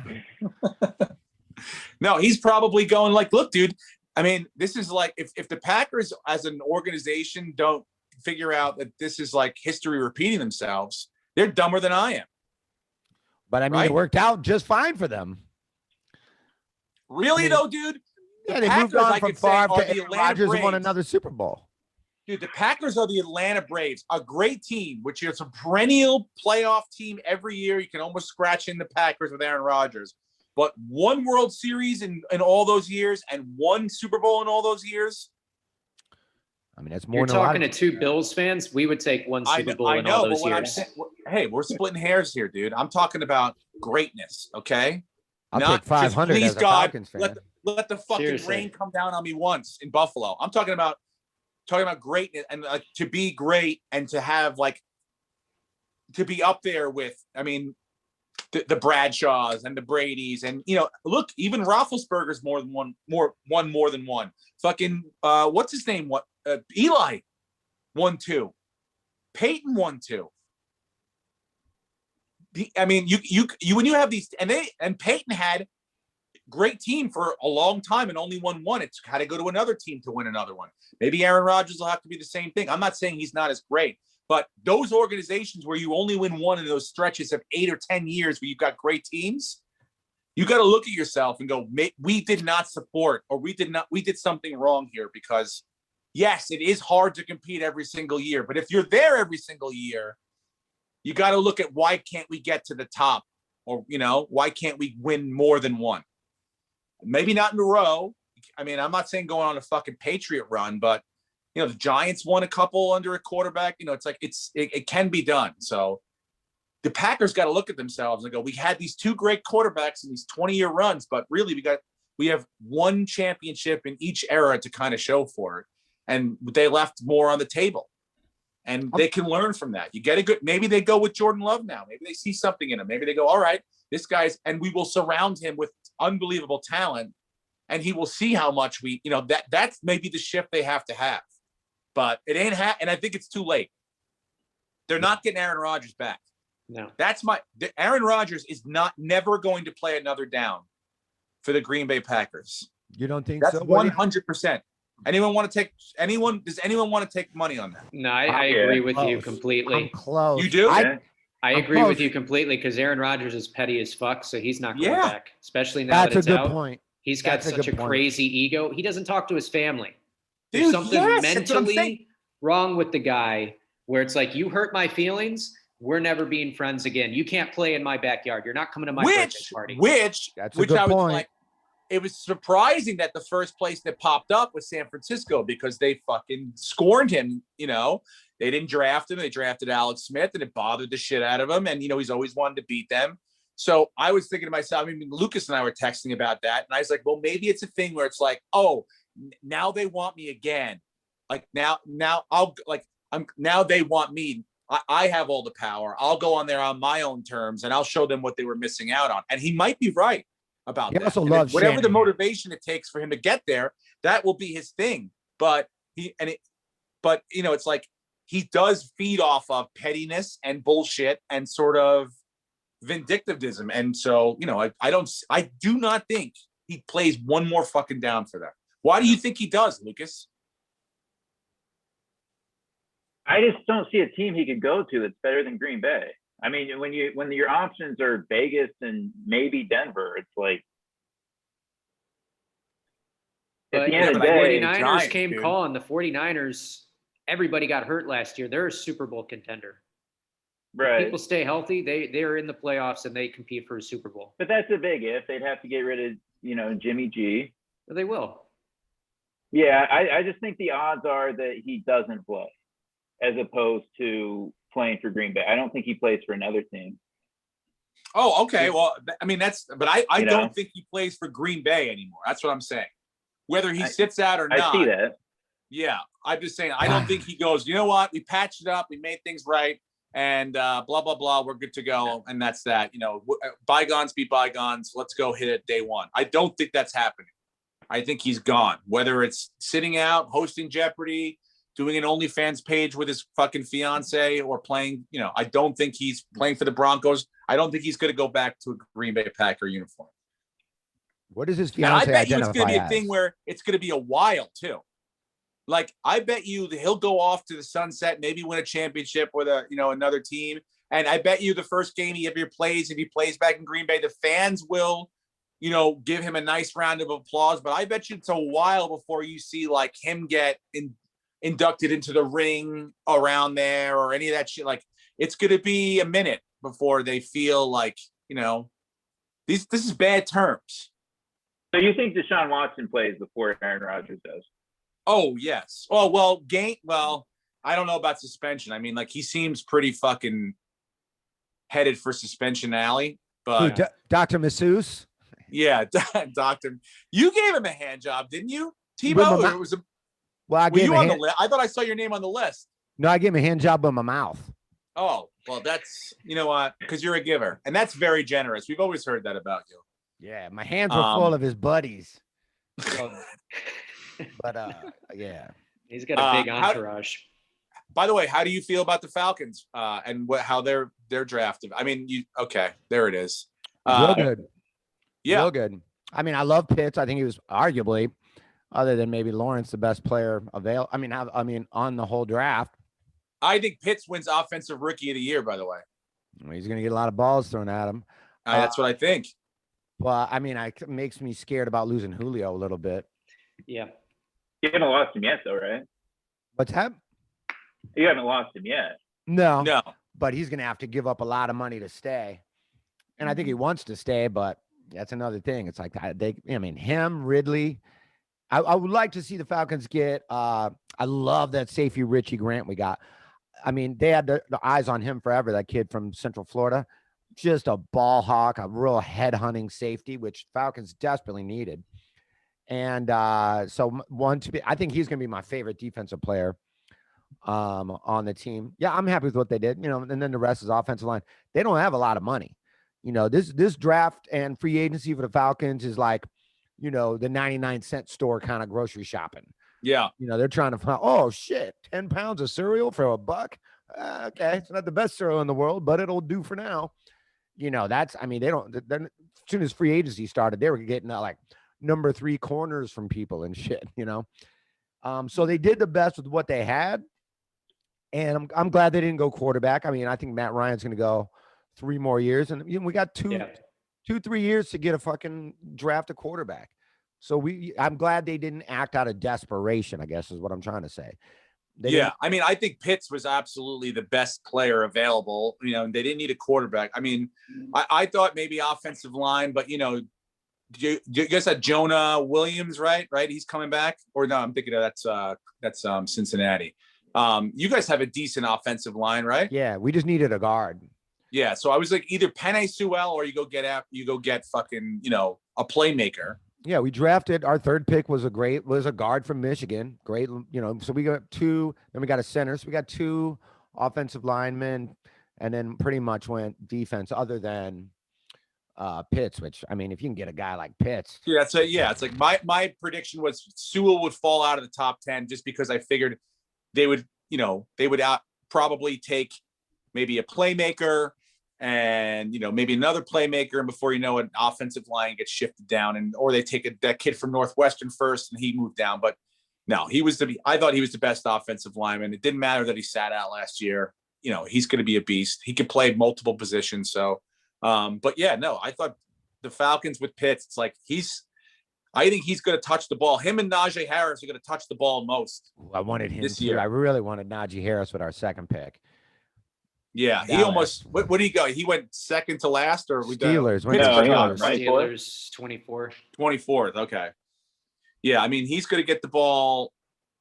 [SPEAKER 2] No, he's probably going like, look, dude, I mean, this is like if the Packers as an organization don't figure out that this is like history repeating themselves, they're dumber than I am.
[SPEAKER 3] But I mean, it worked out just fine for them.
[SPEAKER 2] Really, though, dude?
[SPEAKER 3] Yeah, they moved on from Favre to Aaron Rodgers and won another Super Bowl.
[SPEAKER 2] Dude, the Packers are the Atlanta Braves, a great team, which is a perennial playoff team every year. You can almost scratch in the Packers with Aaron Rodgers. But one World Series in all those years and one Super Bowl in all those years.
[SPEAKER 3] I mean, that's more.
[SPEAKER 4] You're talking to two Bills fans. We would take one Super Bowl in all those years.
[SPEAKER 2] Hey, we're splitting hairs here, dude. I'm talking about greatness, okay?
[SPEAKER 3] I'll take 500 as a Falcons fan.
[SPEAKER 2] Let the fucking rain come down on me once in Buffalo. I'm talking about greatness and to be great and to have to be up there with. I mean, the Bradshaws and the Bradys and look, even Roethlisberger's won more than one. Fucking what's his name? Eli won two. Peyton won two. I mean, you when you have these and Peyton had great team for a long time and only won one. It's got to go to another team to win another one. Maybe Aaron Rodgers will have to be the same thing. I'm not saying he's not as great. But those organizations where you only win one in those stretches of 8 or 10 years where you've got great teams, you got to look at yourself and go, we did not support or we did something wrong here because, yes, it is hard to compete every single year. But if you're there every single year, you got to look at why can't we get to the top or, why can't we win more than one? Maybe not in a row. I mean, I'm not saying going on a fucking Patriot run, but the Giants won a couple under a quarterback. It's like it can be done. So the Packers got to look at themselves and go, we had these two great quarterbacks in these 20-year runs, but really we have one championship in each era to kind of show for it. And they left more on the table. And they can learn from that. You get a good, maybe they go with Jordan Love now. Maybe they see something in him. Maybe they go, all right, this guy's, and we will surround him with unbelievable talent. And he will see how much that's maybe the shift they have to have. But it ain't and I think it's too late. They're not getting Aaron Rodgers back.
[SPEAKER 4] No.
[SPEAKER 2] Aaron Rodgers is never going to play another down for the Green Bay Packers.
[SPEAKER 3] You don't think
[SPEAKER 2] that's
[SPEAKER 3] so?
[SPEAKER 2] 100%. Does anyone want to take money on that?
[SPEAKER 4] No, I agree with you completely.
[SPEAKER 3] I'm close.
[SPEAKER 2] You do?
[SPEAKER 4] I agree with you completely because Aaron Rodgers is petty as fuck, so he's not going back. Especially now that it's out. That's a good point. He's got such a crazy ego. He doesn't talk to his family. There's something mentally wrong with the guy where it's like, you hurt my feelings. We're never being friends again. You can't play in my backyard. You're not coming to my birthday party.
[SPEAKER 2] Which I was like, it was surprising that the first place that popped up was San Francisco because they fucking scorned him. They didn't draft him. They drafted Alex Smith and it bothered the shit out of him. And, he's always wanted to beat them. So I was thinking to myself, Lucas and I were texting about that. And I was like, well, maybe it's a thing where it's like, oh, now they want me again. Like now they want me. I have all the power. I'll go on there on my own terms and I'll show them what they were missing out on. And he might be right about that.
[SPEAKER 3] Also loves
[SPEAKER 2] whatever the motivation it takes for him to get there, that will be his thing. But it's like he does feed off of pettiness and bullshit and sort of vindictivism. And so, I do not think he plays one more fucking down for them. Why do you think he does, Lucas?
[SPEAKER 5] I just don't see a team he could go to that's better than Green Bay. I mean, when your options are Vegas and maybe Denver, it's like at the end of the day,
[SPEAKER 4] 49ers
[SPEAKER 2] Giants,
[SPEAKER 4] came
[SPEAKER 2] dude.
[SPEAKER 4] calling. The 49ers, everybody got hurt last year. They're a Super Bowl contender.
[SPEAKER 5] right?
[SPEAKER 4] If people stay healthy, they are in the playoffs and they compete for a Super Bowl.
[SPEAKER 5] But that's a big if. They'd have to get rid of, Jimmy G.
[SPEAKER 4] They will.
[SPEAKER 5] Yeah, I just think the odds are that he doesn't play as opposed to playing for Green Bay. I don't think he plays for another team.
[SPEAKER 2] Oh, okay. Well, I mean, but I
[SPEAKER 5] You know?
[SPEAKER 2] don't think he plays for Green Bay anymore. That's what I'm saying. Whether he sits out or not.
[SPEAKER 5] I see that.
[SPEAKER 2] Yeah. I'm just saying, I don't think he goes, you know what? We patched it up. We made things right. And blah, blah, blah. We're good to go. And that's that. Bygones be bygones. Let's go hit it day one. I don't think that's happening. I think he's gone. Whether it's sitting out, hosting Jeopardy, doing an OnlyFans page with his fucking fiance, or playing, I don't think he's playing for the Broncos. I don't think he's going to go back to a Green Bay Packer uniform.
[SPEAKER 3] What does his
[SPEAKER 2] And I
[SPEAKER 3] fiance
[SPEAKER 2] bet you it's
[SPEAKER 3] identify
[SPEAKER 2] going to be a
[SPEAKER 3] as?
[SPEAKER 2] thing where it's going to be a while too. Like, I bet you that he'll go off to the sunset, maybe win a championship with another team. And I bet you the first game he ever plays, if he plays back in Green Bay, the fans will, give him a nice round of applause. But I bet you it's a while before you see like him get inducted into the ring around there or any of that shit. Like, it's going to be a minute before they feel like, this is bad terms.
[SPEAKER 5] So you think Deshaun Watson plays before Aaron Rodgers does?
[SPEAKER 2] Oh, yes. Oh, well, I don't know about suspension. I mean, like, he seems pretty fucking headed for suspension alley. But
[SPEAKER 3] Who, Dr. Masseuse?
[SPEAKER 2] yeah, doctor, you gave him a hand job, didn't you, Tebow? Or was
[SPEAKER 3] Well, I
[SPEAKER 2] were
[SPEAKER 3] gave
[SPEAKER 2] you
[SPEAKER 3] him a
[SPEAKER 2] on the
[SPEAKER 3] hand,
[SPEAKER 2] list? I thought I saw your name on the list.
[SPEAKER 3] No, I gave him a hand job on my mouth.
[SPEAKER 2] Oh, well, that's, you know what? Because you're a giver. And that's very generous. We've always heard that about you.
[SPEAKER 3] Yeah, my hands were full of his buddies. So, but yeah.
[SPEAKER 4] He's got a big
[SPEAKER 2] how-
[SPEAKER 4] entourage.
[SPEAKER 2] By the way, how do you feel about the Falcons and how they're drafted? I mean, okay, there it is.
[SPEAKER 3] Real good.
[SPEAKER 2] Yeah.
[SPEAKER 3] Real good. I mean, I love Pitts. I think he was arguably, other than maybe Lawrence, the best player available. I mean, on the whole draft.
[SPEAKER 2] I think Pitts wins Offensive Rookie of the Year, by the way.
[SPEAKER 3] He's going to get a lot of balls thrown at him.
[SPEAKER 2] That's what I think.
[SPEAKER 3] Well, I mean, it makes me scared about losing Julio a little bit.
[SPEAKER 4] Yeah.
[SPEAKER 5] You haven't lost him yet, though, right?
[SPEAKER 3] What's that?
[SPEAKER 5] You haven't lost him yet.
[SPEAKER 3] No. But he's going to have to give up a lot of money to stay. And I think he wants to stay, but that's another thing. It's like him, Ridley. I would like to see the Falcons get I love that safety Richie Grant we got. I mean, they had the eyes on him forever, that kid from Central Florida. Just a ball hawk, a real head-hunting safety, which Falcons desperately needed. And I think he's going to be my favorite defensive player on the team. Yeah, I'm happy with what they did, and then the rest is offensive line. They don't have a lot of money. This draft and free agency for the Falcons is like, the 99-cent store kind of grocery shopping.
[SPEAKER 2] Yeah.
[SPEAKER 3] They're trying to find, oh shit, 10 pounds of cereal for $1. Okay. It's not the best cereal in the world, but it'll do for now. As soon as free agency started, they were getting like number 3 corners from people and shit, so they did the best with what they had. And I'm glad they didn't go quarterback. I mean, I think Matt Ryan's going to go 3 more years, and we got 2-3 years to get a fucking draft a quarterback. So I'm glad they didn't act out of desperation, I guess is what I'm trying to say.
[SPEAKER 2] I mean, I think Pitts was absolutely the best player available, and they didn't need a quarterback. I mean, I thought maybe offensive line, but you guys had Jonah Williams, right? He's coming back, or no, I'm thinking of that's Cincinnati. You guys have a decent offensive line, right?
[SPEAKER 3] Yeah. We just needed a guard.
[SPEAKER 2] Yeah. So I was like, either Penei Sewell or you go get fucking, a playmaker.
[SPEAKER 3] Yeah, we drafted, our third pick was a guard from Michigan. Great, so we got 2, then we got a center. So we got 2 offensive linemen, and then pretty much went defense other than Pitts, which, I mean, if you can get a guy like Pitts.
[SPEAKER 2] Yeah, it's like my prediction was Sewell would fall out of the top 10 just because I figured they would they would probably take maybe a playmaker and, maybe another playmaker. And before you know it, offensive line gets shifted down, or they take that kid from Northwestern first and he moved down. But no, I thought he was the best offensive lineman. It didn't matter that he sat out last year. He's going to be a beast. He could play multiple positions. So, but yeah, no, I thought the Falcons with Pitts, it's like I think he's going to touch the ball. Him and Najee Harris are going to touch the ball most.
[SPEAKER 3] I wanted him
[SPEAKER 2] this
[SPEAKER 3] too.
[SPEAKER 2] year.
[SPEAKER 3] I really wanted Najee Harris with our second pick.
[SPEAKER 2] Yeah, he almost. What did he go? He went second to last, or
[SPEAKER 3] Steelers?
[SPEAKER 4] Steelers 24.
[SPEAKER 2] 24th. Okay. Yeah, I mean he's going to get the ball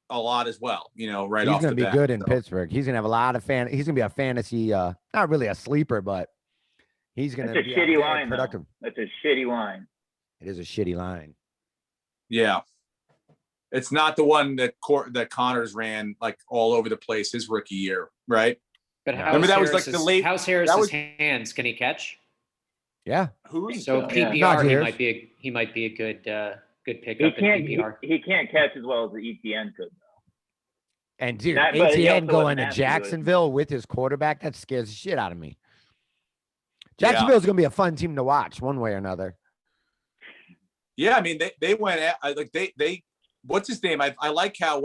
[SPEAKER 2] a lot as well. Right off the bat. He's
[SPEAKER 3] going to be good in Pittsburgh. He's going to have a lot of He's going to be a fantasy, not really a sleeper, but he's going to be
[SPEAKER 5] a shitty line.
[SPEAKER 3] Productive.
[SPEAKER 5] That's a shitty line.
[SPEAKER 3] It is a shitty line.
[SPEAKER 2] Yeah, it's not the one that Connors ran like all over the place his rookie year, right?
[SPEAKER 4] But
[SPEAKER 2] remember that was like the late.
[SPEAKER 4] How's Harris's hands? Can he catch?
[SPEAKER 3] Yeah.
[SPEAKER 4] So PPR, he might be a good pickup in PPR.
[SPEAKER 5] He can't catch as well as the ETN could though.
[SPEAKER 3] And dude, ETN going to Jacksonville with his quarterback, that scares the shit out of me. Jacksonville's going to be a fun team to watch one way or another.
[SPEAKER 2] Yeah, I mean they went at, like they what's his name? I like how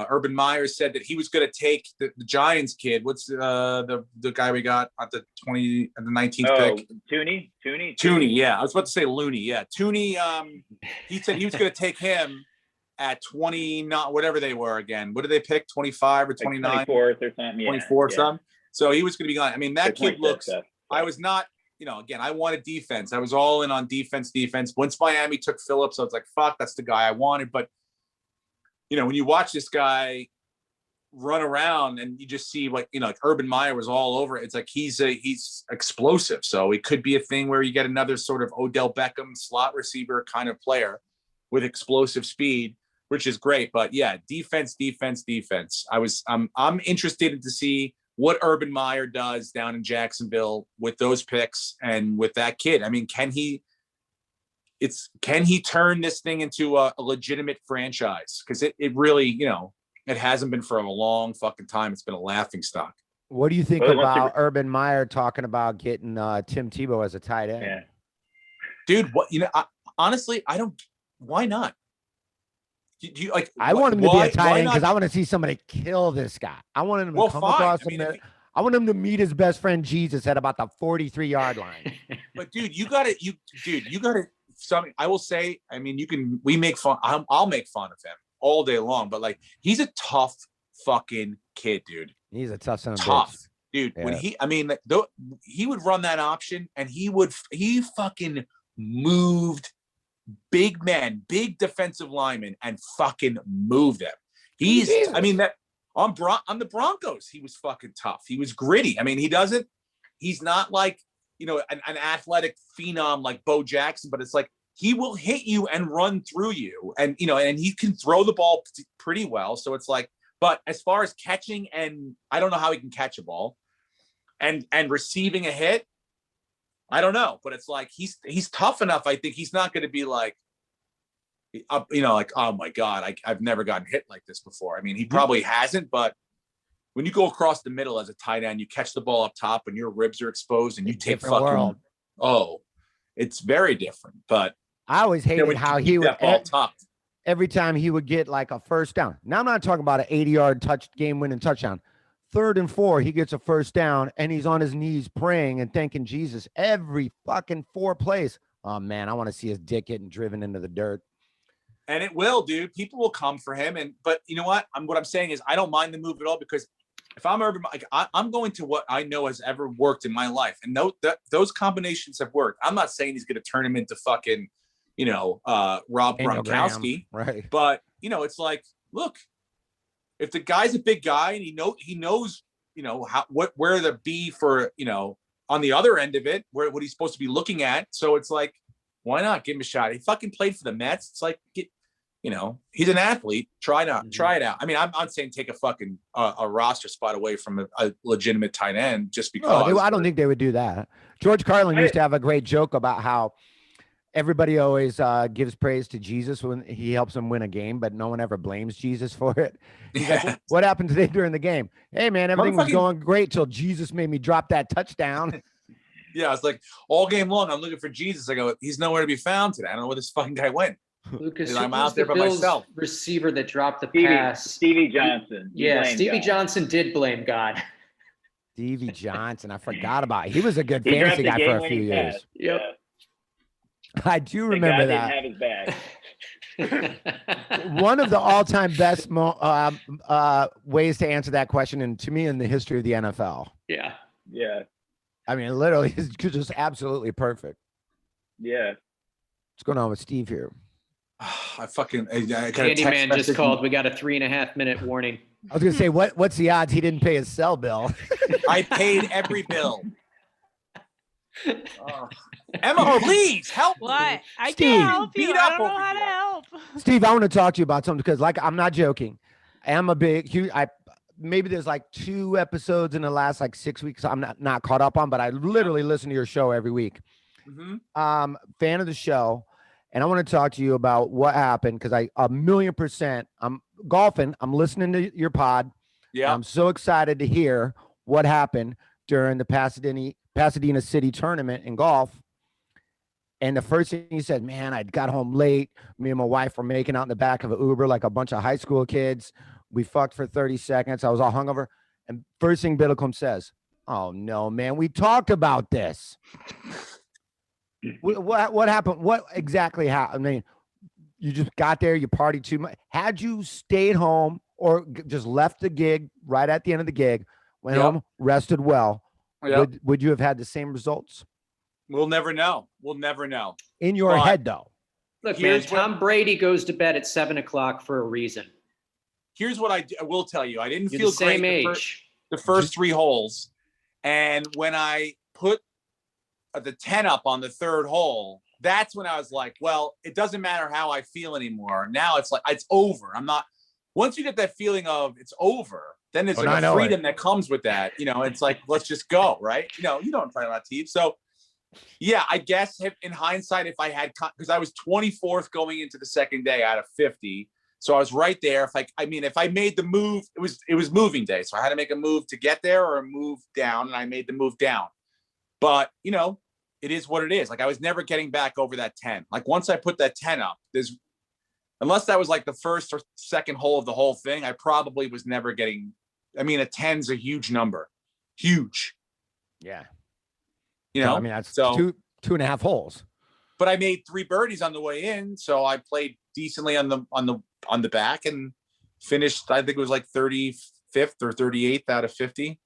[SPEAKER 2] Urban Meyer said that he was going to take the Giants kid. What's the guy we got at the 19th pick? Tooney. Yeah, I was about to say Looney. Yeah, Tooney. He said he was going to take him at 20, not whatever they were again. What did they pick? 25 or 29?
[SPEAKER 5] Like 24th or something. Yeah,
[SPEAKER 2] 24 something. So he was going to be gone. I mean, that kid looks. I was not. Again, I wanted defense. I was all in on defense. Once Miami took Phillips, I was like, fuck, that's the guy I wanted. But, when you watch this guy run around and you just see like Urban Meyer was all over it. It's like he's explosive. So it could be a thing where you get another sort of Odell Beckham slot receiver kind of player with explosive speed, which is great. But yeah, defense. I'm interested to see what Urban Meyer does down in Jacksonville with those picks and with that kid. I mean, can he turn this thing into a legitimate franchise? Because it really, it hasn't been for a long fucking time. It's been a laughing stock.
[SPEAKER 3] What do you think about Urban Meyer talking about getting Tim Tebow as a tight end?
[SPEAKER 5] Yeah.
[SPEAKER 2] Dude, honestly, I don't. Why not? Do you like?
[SPEAKER 3] I want him to be a tight end because I want to see somebody kill this guy. I want him to come across I want him to meet his best friend Jesus at about the 43-yard line.
[SPEAKER 2] But dude, you got to. Something I will say. I mean, we make fun. I'll make fun of him all day long. But like, he's a tough fucking kid, dude.
[SPEAKER 3] He's a tough son of a
[SPEAKER 2] bitch. Dude.
[SPEAKER 3] Yeah.
[SPEAKER 2] When he would run that option, and he fucking moved big men, big defensive linemen, and fucking moved them. On the Broncos, he was fucking tough. He was gritty. I mean, he's not like, an athletic phenom like Bo Jackson, but it's like, he will hit you and run through you. And, and he can throw the ball pretty well. So it's like, but as far as catching, and I don't know how he can catch a ball and receiving a hit, I don't know, but it's like, he's tough enough. I think he's not going to be like, like, oh my God, I've never gotten hit like this before. I mean, he probably hasn't, but when you go across the middle as a tight end, you catch the ball up top and your ribs are exposed and you take fucking, it's very different. But
[SPEAKER 3] I always hated how he would,
[SPEAKER 2] ball tough.
[SPEAKER 3] Every time he would get like a first down. Now I'm not talking about an 80-yard game-winning touchdown. 3rd and 4, he gets a first down and he's on his knees praying and thanking Jesus every fucking 4 plays. Oh man, I want to see his dick getting driven into the dirt.
[SPEAKER 2] And it will, dude. People will come for him. But you know what? What I'm saying is I don't mind the move at all, because if I'm Urban, I'm going to what I know has ever worked in my life. And those combinations have worked. I'm not saying he's going to turn him into fucking, Rob Gronkowski.
[SPEAKER 3] Right.
[SPEAKER 2] But, it's like, look, if the guy's a big guy and he knows, where to be for, on the other end of it, what he's supposed to be looking at. So it's like, why not give him a shot? He fucking played for the Mets. It's like, he's an athlete. Try it out. I mean, I'm not saying take a fucking a roster spot away from a legitimate tight end just because.
[SPEAKER 3] I don't think they would do that. George Carlin used to have a great joke about how everybody always gives praise to Jesus when he helps them win a game, but no one ever blames Jesus for it. He's like, what happened today during the game? Hey, man, everything was going great till Jesus made me drop that touchdown.
[SPEAKER 2] Yeah, it's like all game long, I'm looking for Jesus. I go, he's nowhere to be found today. I don't know where this fucking guy went.
[SPEAKER 4] Lucas,
[SPEAKER 2] I'm out there by
[SPEAKER 4] Bills
[SPEAKER 2] myself.
[SPEAKER 4] Receiver that dropped the pass.
[SPEAKER 5] Stevie Johnson.
[SPEAKER 4] Yeah, Stevie Johnson did blame God.
[SPEAKER 3] Stevie Johnson, I forgot about it. He was a good fantasy guy for a few years.
[SPEAKER 4] Yep.
[SPEAKER 3] I do remember that.
[SPEAKER 5] Didn't have his bag.
[SPEAKER 3] One of the all-time best ways to answer that question, and to me, in the history of the NFL.
[SPEAKER 4] Yeah.
[SPEAKER 5] Yeah.
[SPEAKER 3] I mean, literally, it's just absolutely perfect.
[SPEAKER 5] Yeah.
[SPEAKER 3] What's going on with Steve here?
[SPEAKER 2] I got
[SPEAKER 4] Candyman just called. We got a 3.5-minute warning.
[SPEAKER 3] I was gonna say, what's the odds he didn't pay his cell bill?
[SPEAKER 2] I paid every bill. Emma, please help me.
[SPEAKER 1] What? I
[SPEAKER 3] Steve,
[SPEAKER 1] can't help you.
[SPEAKER 2] beat
[SPEAKER 1] I
[SPEAKER 2] up
[SPEAKER 1] don't know
[SPEAKER 2] over
[SPEAKER 1] how to
[SPEAKER 2] here.
[SPEAKER 1] help.
[SPEAKER 3] Steve, I want to talk to you about something because, like, I'm not joking. I am a big, huge. Maybe there's like 2 episodes in the last like 6 weeks I'm not caught up on, but I literally listen to your show every week.
[SPEAKER 2] Mm-hmm.
[SPEAKER 3] Fan of the show, and I want to talk to you about what happened because I 1,000,000%. I'm golfing. I'm listening to your pod.
[SPEAKER 2] Yeah.
[SPEAKER 3] I'm so excited to hear what happened during the Pasadena City tournament in golf. And the first thing he said, man, I got home late. Me and my wife were making out in the back of an Uber like a bunch of high school kids. We fucked for 30 seconds. I was all hungover. And first thing Biddlecombe says, oh, no, man, we talked about this. What happened? What exactly happened? I mean, you just got there, you partied too much. Had you stayed home or just left the gig right at the end of the gig, went home, rested well, would you have had the same results?
[SPEAKER 2] We'll never know. We'll never know.
[SPEAKER 3] In your head, though.
[SPEAKER 4] Look, man, Tom Brady goes to bed at 7:00 for a reason.
[SPEAKER 2] Here's what I will tell you. I didn't
[SPEAKER 4] You're
[SPEAKER 2] feel
[SPEAKER 4] the same
[SPEAKER 2] great
[SPEAKER 4] age.
[SPEAKER 2] the first 3 holes. And when I put the 10 up on the 3rd hole, that's when I was like, well, it doesn't matter how I feel anymore. Now it's like, it's over. I'm not, once you get that feeling of it's over, then there's like a freedom that comes with that. You know, it's like, let's just go, right? You know, you don't play a lot of teams. So yeah, I guess in hindsight, if I had, because I was 24th going into the second day out of 50. So I was right there. If I made the move, it was moving day. So I had to make a move to get there or a move down, and I made the move down. But, you know, it is what it is. Like, I was never getting back over that 10. Like, once I put that 10 up, unless that was like the first or second hole of the whole thing, I probably was never getting, a 10's a huge number. Huge.
[SPEAKER 3] Yeah.
[SPEAKER 2] You know,
[SPEAKER 3] that's 2.5 holes.
[SPEAKER 2] But I made 3 birdies on the way in, so I played decently on the back and finished. I think it was like 35th or 38th out of 50,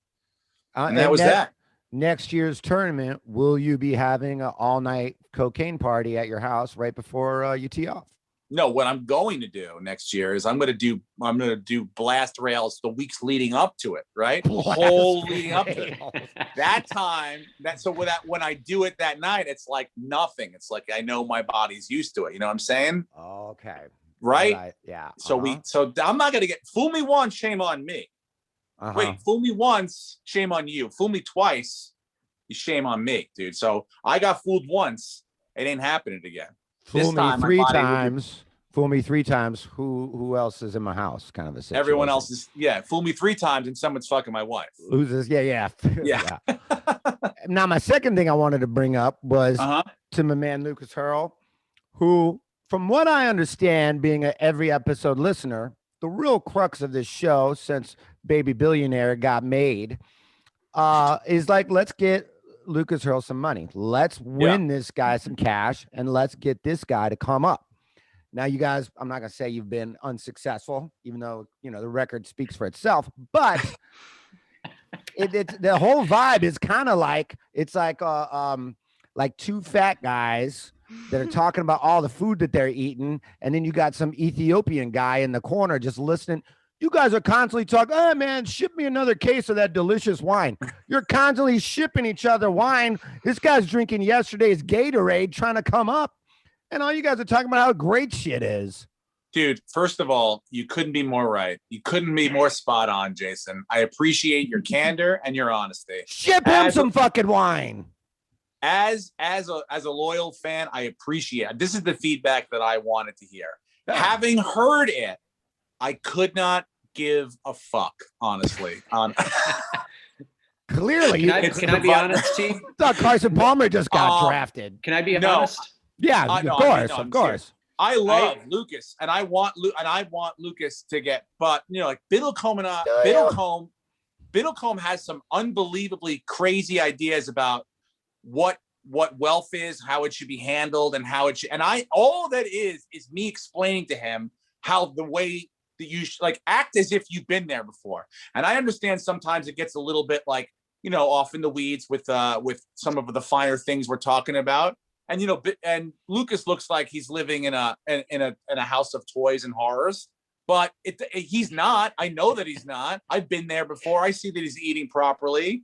[SPEAKER 2] and that was that.
[SPEAKER 3] Next year's tournament, will you be having an all-night cocaine party at your house right before you tee off?
[SPEAKER 2] No, what I'm going to do next year is I'm going to do blast rails the weeks leading up to it, right? Whole leading up to it. That time, when I do it that night, it's like nothing. It's like I know my body's used to it. You know what I'm saying?
[SPEAKER 3] Okay.
[SPEAKER 2] Right?
[SPEAKER 3] Right. Yeah.
[SPEAKER 2] So I'm not going to fool me once, shame on me. Wait, fool me once, shame on you. Fool me twice, shame on me, dude. So I got fooled once. It ain't happening again.
[SPEAKER 3] Fool me 3 times. Fool me 3 times. Who else is in my house? Kind of a situation.
[SPEAKER 2] Everyone else is. Yeah. Fool me 3 times and someone's fucking my wife.
[SPEAKER 3] Who's this? Yeah. Now, my second thing I wanted to bring up was to my man Lucas Hurl, who, from what I understand, being an every episode listener, the real crux of this show since Baby Billionaire got made is like, let's get Lucas Hurl some money. Let's win this guy some cash, and let's get this guy to come up. Now, you guys, I'm not going to say you've been unsuccessful, even though, you know, the record speaks for itself, but it's the whole vibe is kind of like, it's like 2 fat guys that are talking about all the food that they're eating. And then you got some Ethiopian guy in the corner just listening. You guys are constantly talking, oh, man, ship me another case of that delicious wine. You're constantly shipping each other wine. This guy's drinking yesterday's Gatorade trying to come up. And all you guys are talking about how great shit is.
[SPEAKER 2] Dude, first of all, you couldn't be more right. You couldn't be more spot on, Jason. I appreciate your candor and your honesty.
[SPEAKER 3] Ship him some fucking wine.
[SPEAKER 2] as a loyal fan, I appreciate it. This is the feedback that I wanted to hear.
[SPEAKER 3] Yeah.
[SPEAKER 2] Having heard it, I could not give a fuck, honestly.
[SPEAKER 3] Clearly,
[SPEAKER 4] Can I be honest, T?
[SPEAKER 3] I thought Carson Palmer just got drafted.
[SPEAKER 4] Can I be
[SPEAKER 2] No.
[SPEAKER 4] honest?
[SPEAKER 3] Yeah,
[SPEAKER 2] no,
[SPEAKER 3] of
[SPEAKER 2] I mean,
[SPEAKER 3] course,
[SPEAKER 2] no,
[SPEAKER 3] of
[SPEAKER 2] I'm
[SPEAKER 3] course.
[SPEAKER 2] serious. I love Lucas, and I want Lucas to get, but like Biddlecombe has some unbelievably crazy ideas about what wealth is, how it should be handled, and how it should. And all that is me explaining to him how the way that you should like act as if you've been there before. And I understand sometimes it gets a little bit like off in the weeds with some of the finer things we're talking about. And and Lucas looks like he's living in a house of toys and horrors, but he's not. I know that he's not. I've been there before. I see that he's eating properly,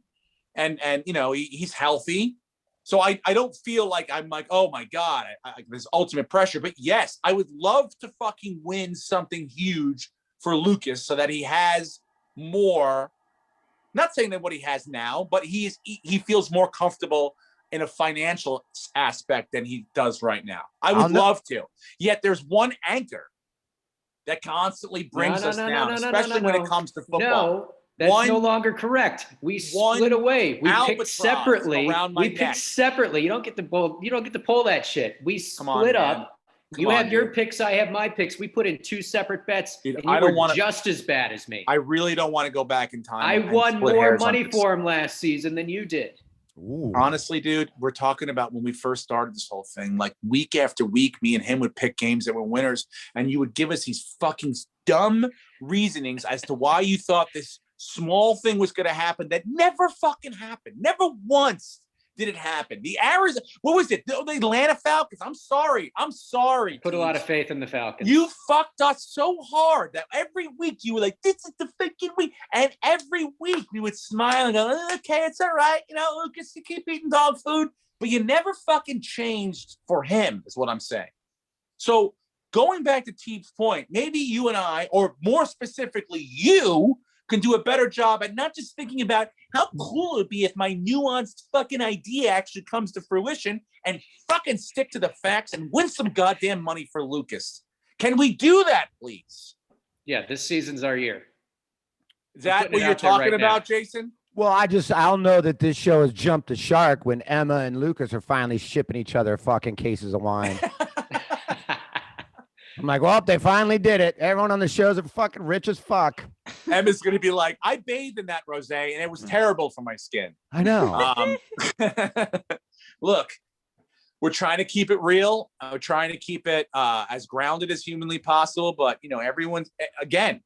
[SPEAKER 2] and he's healthy. So I don't feel like I'm like, oh my God, there's ultimate pressure. But yes, I would love to fucking win something huge for Lucas so that he has more. Not saying that what he has now, but he feels more comfortable in a financial aspect than he does right now. I would love to. Yet there's one anchor that constantly brings us down, especially when it comes to football.
[SPEAKER 4] No, that's no longer correct. We split away. We picked separately. Separately. You don't get to pull that shit. We split up. You have your picks. I have my picks. We put in two separate bets.
[SPEAKER 2] Dude,
[SPEAKER 4] and you were just as bad as me.
[SPEAKER 2] I really don't want to go back in time.
[SPEAKER 4] I won more money for him last season than you did.
[SPEAKER 3] Ooh.
[SPEAKER 2] Honestly, dude, we're talking about when we first started this whole thing, like week after week, me and him would pick games that were winners, and you would give us these fucking dumb reasonings as to why you thought this small thing was going to happen that never fucking happened. Never once did it happen. The Arizona, what was it? The Atlanta Falcons. I'm sorry.
[SPEAKER 4] Put a lot of faith in the Falcons.
[SPEAKER 2] You fucked us so hard that every week you were like, this is the fucking week. And every week we would smile and go, okay, it's all right. Lucas, you keep eating dog food. But you never fucking changed for him, is what I'm saying. So going back to Teeb's point, maybe you and I, or more specifically you, can do a better job at not just thinking about how cool it would be if my nuanced fucking idea actually comes to fruition, and fucking stick to the facts and win some goddamn money for Lucas. Can we do that, please?
[SPEAKER 4] Yeah, this season's our year.
[SPEAKER 2] Is that what you're talking about, Jayson?
[SPEAKER 3] Well, I'll know that this show has jumped the shark when Emma and Lucas are finally shipping each other fucking cases of wine. I'm like, well, they finally did it. Everyone on the shows are fucking rich as fuck.
[SPEAKER 2] Emma's going to be like, I bathed in that rosé and it was terrible for my skin.
[SPEAKER 3] I know.
[SPEAKER 2] Look, we're trying to keep it real. We're trying to keep it as grounded as humanly possible. But, everyone's, again,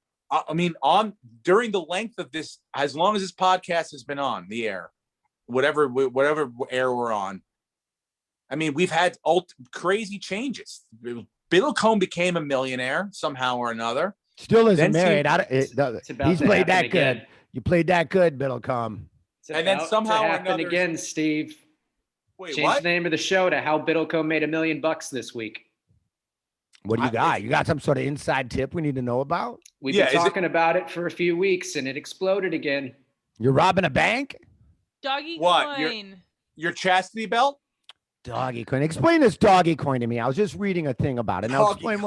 [SPEAKER 2] during the length of this, as long as this podcast has been on the air, whatever air we're on, we've had crazy changes. Biddlecombe became a millionaire somehow or another.
[SPEAKER 3] Still isn't married. He's played that
[SPEAKER 4] again.
[SPEAKER 3] good. You played that good, Biddlecombe.
[SPEAKER 2] And then somehow or another
[SPEAKER 4] again, Steve.
[SPEAKER 2] Wait,
[SPEAKER 4] change the name of the show to How Biddlecombe Made $1 million this week.
[SPEAKER 3] What do you got? You got some sort of inside tip we need to know about?
[SPEAKER 4] We've been talking about it for a few weeks, and it exploded again.
[SPEAKER 3] You're robbing a bank?
[SPEAKER 1] Doggy coin.
[SPEAKER 2] Your chastity belt?
[SPEAKER 3] Doggy coin. Explain this doggy coin to me. I was just reading a thing about it. Now explain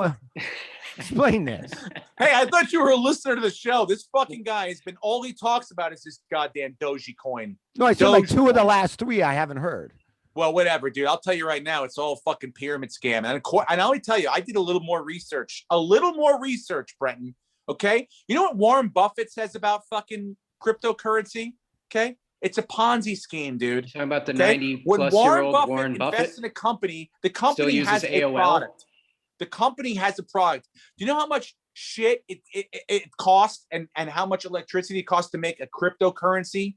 [SPEAKER 3] this.
[SPEAKER 2] Hey, I thought you were a listener to the show. This fucking guy has been, all he talks about is this goddamn Doge coin.
[SPEAKER 3] No, I said like two of the last three I haven't heard.
[SPEAKER 2] Well, whatever, dude. I'll tell you right now, it's all a fucking pyramid scam. And I'll only tell you, I did a little more research, Brenton. Okay. You know what Warren Buffett says about fucking cryptocurrency? Okay. It's a Ponzi scheme, dude.
[SPEAKER 4] You're talking about the 90-plus-year-old Warren Buffett
[SPEAKER 2] invests in a company, the company has a product. The company has a product. Do you know how much shit it costs and how much electricity it costs to make a cryptocurrency?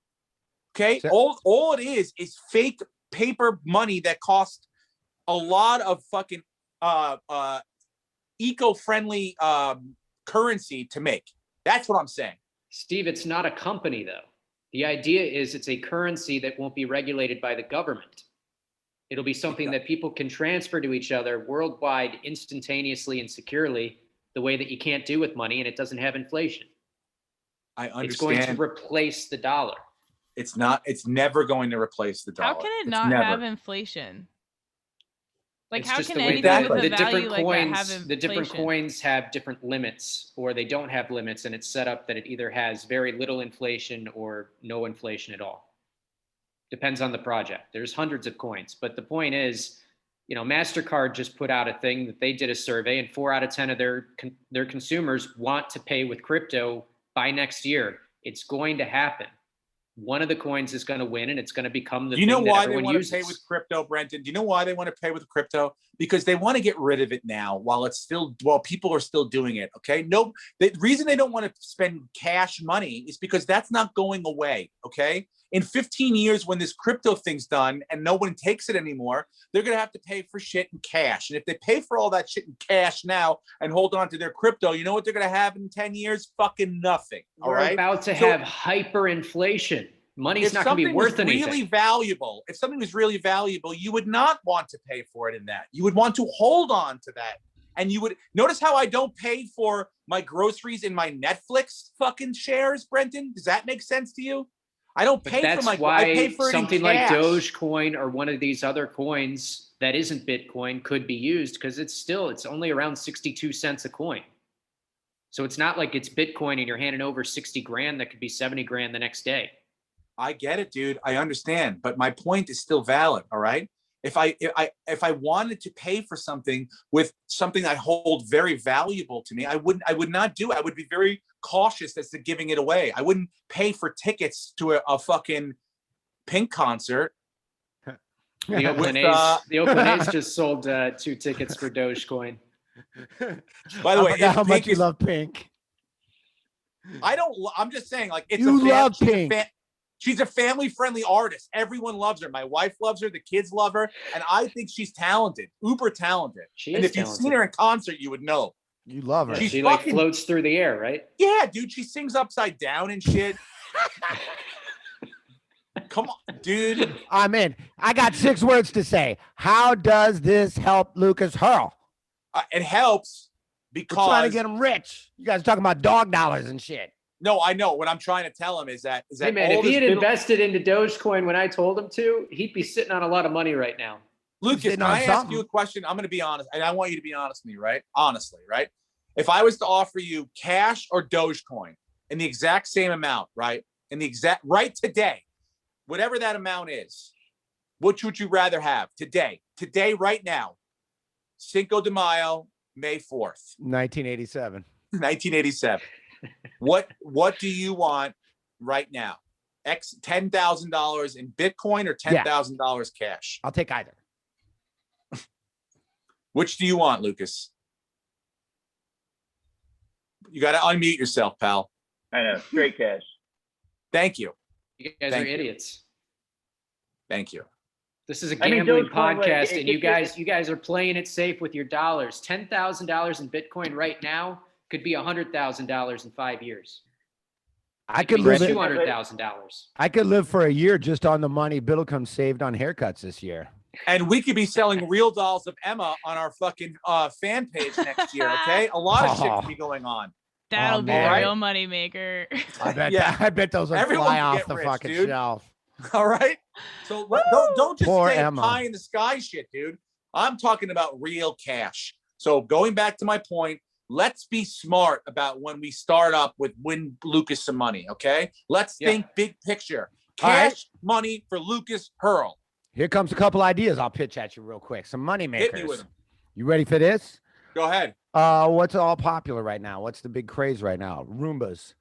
[SPEAKER 2] Okay. All it is fake paper money that costs a lot of fucking eco-friendly currency to make. That's what I'm saying.
[SPEAKER 4] Steve, it's not a company, though. The idea is it's a currency that won't be regulated by the government. It'll be something that people can transfer to each other worldwide instantaneously and securely, the way that you can't do with money, and it doesn't have inflation.
[SPEAKER 2] I understand.
[SPEAKER 4] It's going to replace the dollar.
[SPEAKER 2] It's not. It's never going to replace the dollar.
[SPEAKER 1] How can it
[SPEAKER 2] It's
[SPEAKER 1] not
[SPEAKER 2] never.
[SPEAKER 1] have inflation? Like,
[SPEAKER 4] It's
[SPEAKER 1] how
[SPEAKER 4] just
[SPEAKER 1] can
[SPEAKER 4] the way
[SPEAKER 1] anything
[SPEAKER 2] Exactly.
[SPEAKER 1] with a
[SPEAKER 4] the
[SPEAKER 1] value
[SPEAKER 4] different
[SPEAKER 1] like that have
[SPEAKER 4] coins,
[SPEAKER 1] inflation?
[SPEAKER 4] the different coins have different limits, or they don't have limits, and it's set up that it either has very little inflation or no inflation at all. Depends on the project. There's hundreds of coins, but the point is, MasterCard just put out a thing that they did a survey, and 4 out of 10 of their consumers want to pay with crypto by next year. It's going to happen. One of the coins is going to win, and it's going to become the
[SPEAKER 2] Do you know
[SPEAKER 4] thing that
[SPEAKER 2] why they
[SPEAKER 4] everyone
[SPEAKER 2] want
[SPEAKER 4] uses.
[SPEAKER 2] to pay with crypto, Brenton? Do you know why they want to pay with crypto? Because they want to get rid of it now while people are still doing it. Okay. No, the reason they don't want to spend cash money is because that's not going away. Okay. In 15 years, when this crypto thing's done and no one takes it anymore, they're going to have to pay for shit in cash. And if they pay for all that shit in cash now and hold on to their crypto, you know what they're going to have in 10 years? Fucking nothing. All
[SPEAKER 4] We're
[SPEAKER 2] right.
[SPEAKER 4] about to have hyperinflation. Money's not going to be worth anything.
[SPEAKER 2] If something was really valuable, you would not want to pay for it in that. You would want to hold on to that. And you would notice how I don't pay for my groceries in my Netflix fucking shares, Brenton? Does that make sense to you? I don't pay for my. I pay for
[SPEAKER 4] something
[SPEAKER 2] it in
[SPEAKER 4] like
[SPEAKER 2] cash.
[SPEAKER 4] Dogecoin or one of these other coins that isn't Bitcoin could be used, because it's only around 62 cents a coin. So it's not like it's Bitcoin and you're handing over 60 grand that could be 70 grand the next day.
[SPEAKER 2] I get it, dude. I understand, but my point is still valid. All right. If I wanted to pay for something with something I hold very valuable to me, I would not do it. I would be very cautious as to giving it away. I wouldn't pay for tickets to a fucking Pink concert.
[SPEAKER 4] The Oakland A's just sold 2 tickets for Dogecoin.
[SPEAKER 2] By the way,
[SPEAKER 3] how much you love Pink.
[SPEAKER 2] I'm just saying, like, it's
[SPEAKER 3] you love Pink.
[SPEAKER 2] She's a family-friendly artist. Everyone loves her. My wife loves her. The kids love her. And I think she's talented, uber talented.
[SPEAKER 4] She
[SPEAKER 2] and
[SPEAKER 4] is
[SPEAKER 2] if you've
[SPEAKER 4] talented.
[SPEAKER 2] seen her in concert, you would know.
[SPEAKER 3] You love her.
[SPEAKER 4] She like floats through the air, right?
[SPEAKER 2] Yeah, dude. She sings upside down and shit. Come on, dude.
[SPEAKER 3] I'm in. I got 6 words to say. How does this help Lucas Hurl?
[SPEAKER 2] It helps because
[SPEAKER 3] we're trying to get him rich. You guys are talking about dog dollars and shit.
[SPEAKER 2] No, I know. What I'm trying to tell him is that
[SPEAKER 4] hey man, if he had invested into Dogecoin when I told him to, he'd be sitting on a lot of money right now.
[SPEAKER 2] Lucas, can I ask you a question? I'm going to be honest, and I want you to be honest with me, right? Honestly, right? If I was to offer you cash or Dogecoin in the exact same amount, right? Right today, whatever that amount is, which would you rather have today? Today, right now, Cinco de Mayo, May 4th.
[SPEAKER 3] 1987.
[SPEAKER 2] 1987. What do you want right now? $10,000 in Bitcoin or $10,000 cash?
[SPEAKER 3] I'll take either.
[SPEAKER 2] Which do you want, Lucas? You got to unmute yourself, pal.
[SPEAKER 5] I know. Straight cash.
[SPEAKER 2] Thank you.
[SPEAKER 4] You guys are idiots.
[SPEAKER 2] Thank you.
[SPEAKER 4] This is a gambling podcast, and you guys are playing it safe with your dollars. $10,000 in Bitcoin right now could be $100,000 in 5 years.
[SPEAKER 3] I could live
[SPEAKER 4] $200,000.
[SPEAKER 3] I could live for a year just on the money Biddlecom saved on haircuts this year.
[SPEAKER 2] And we could be selling real dolls of Emma on our fucking fan page next year. Okay, a lot of shit could be going on.
[SPEAKER 1] That'll be a real money maker.
[SPEAKER 3] I bet those will fly off the fucking shelf.
[SPEAKER 2] All right. So don't just say pie in the sky shit, dude. I'm talking about real cash. So going back to my point, let's be smart about when we start up with win Lucas some money. Okay. Let's think big picture. Cash money for Lucas Hurl.
[SPEAKER 3] Here comes a couple ideas I'll pitch at you real quick. Some money makers.
[SPEAKER 2] Hit me with them.
[SPEAKER 3] You ready for this?
[SPEAKER 2] Go ahead.
[SPEAKER 3] What's all popular right now? What's the big craze right now? Roombas.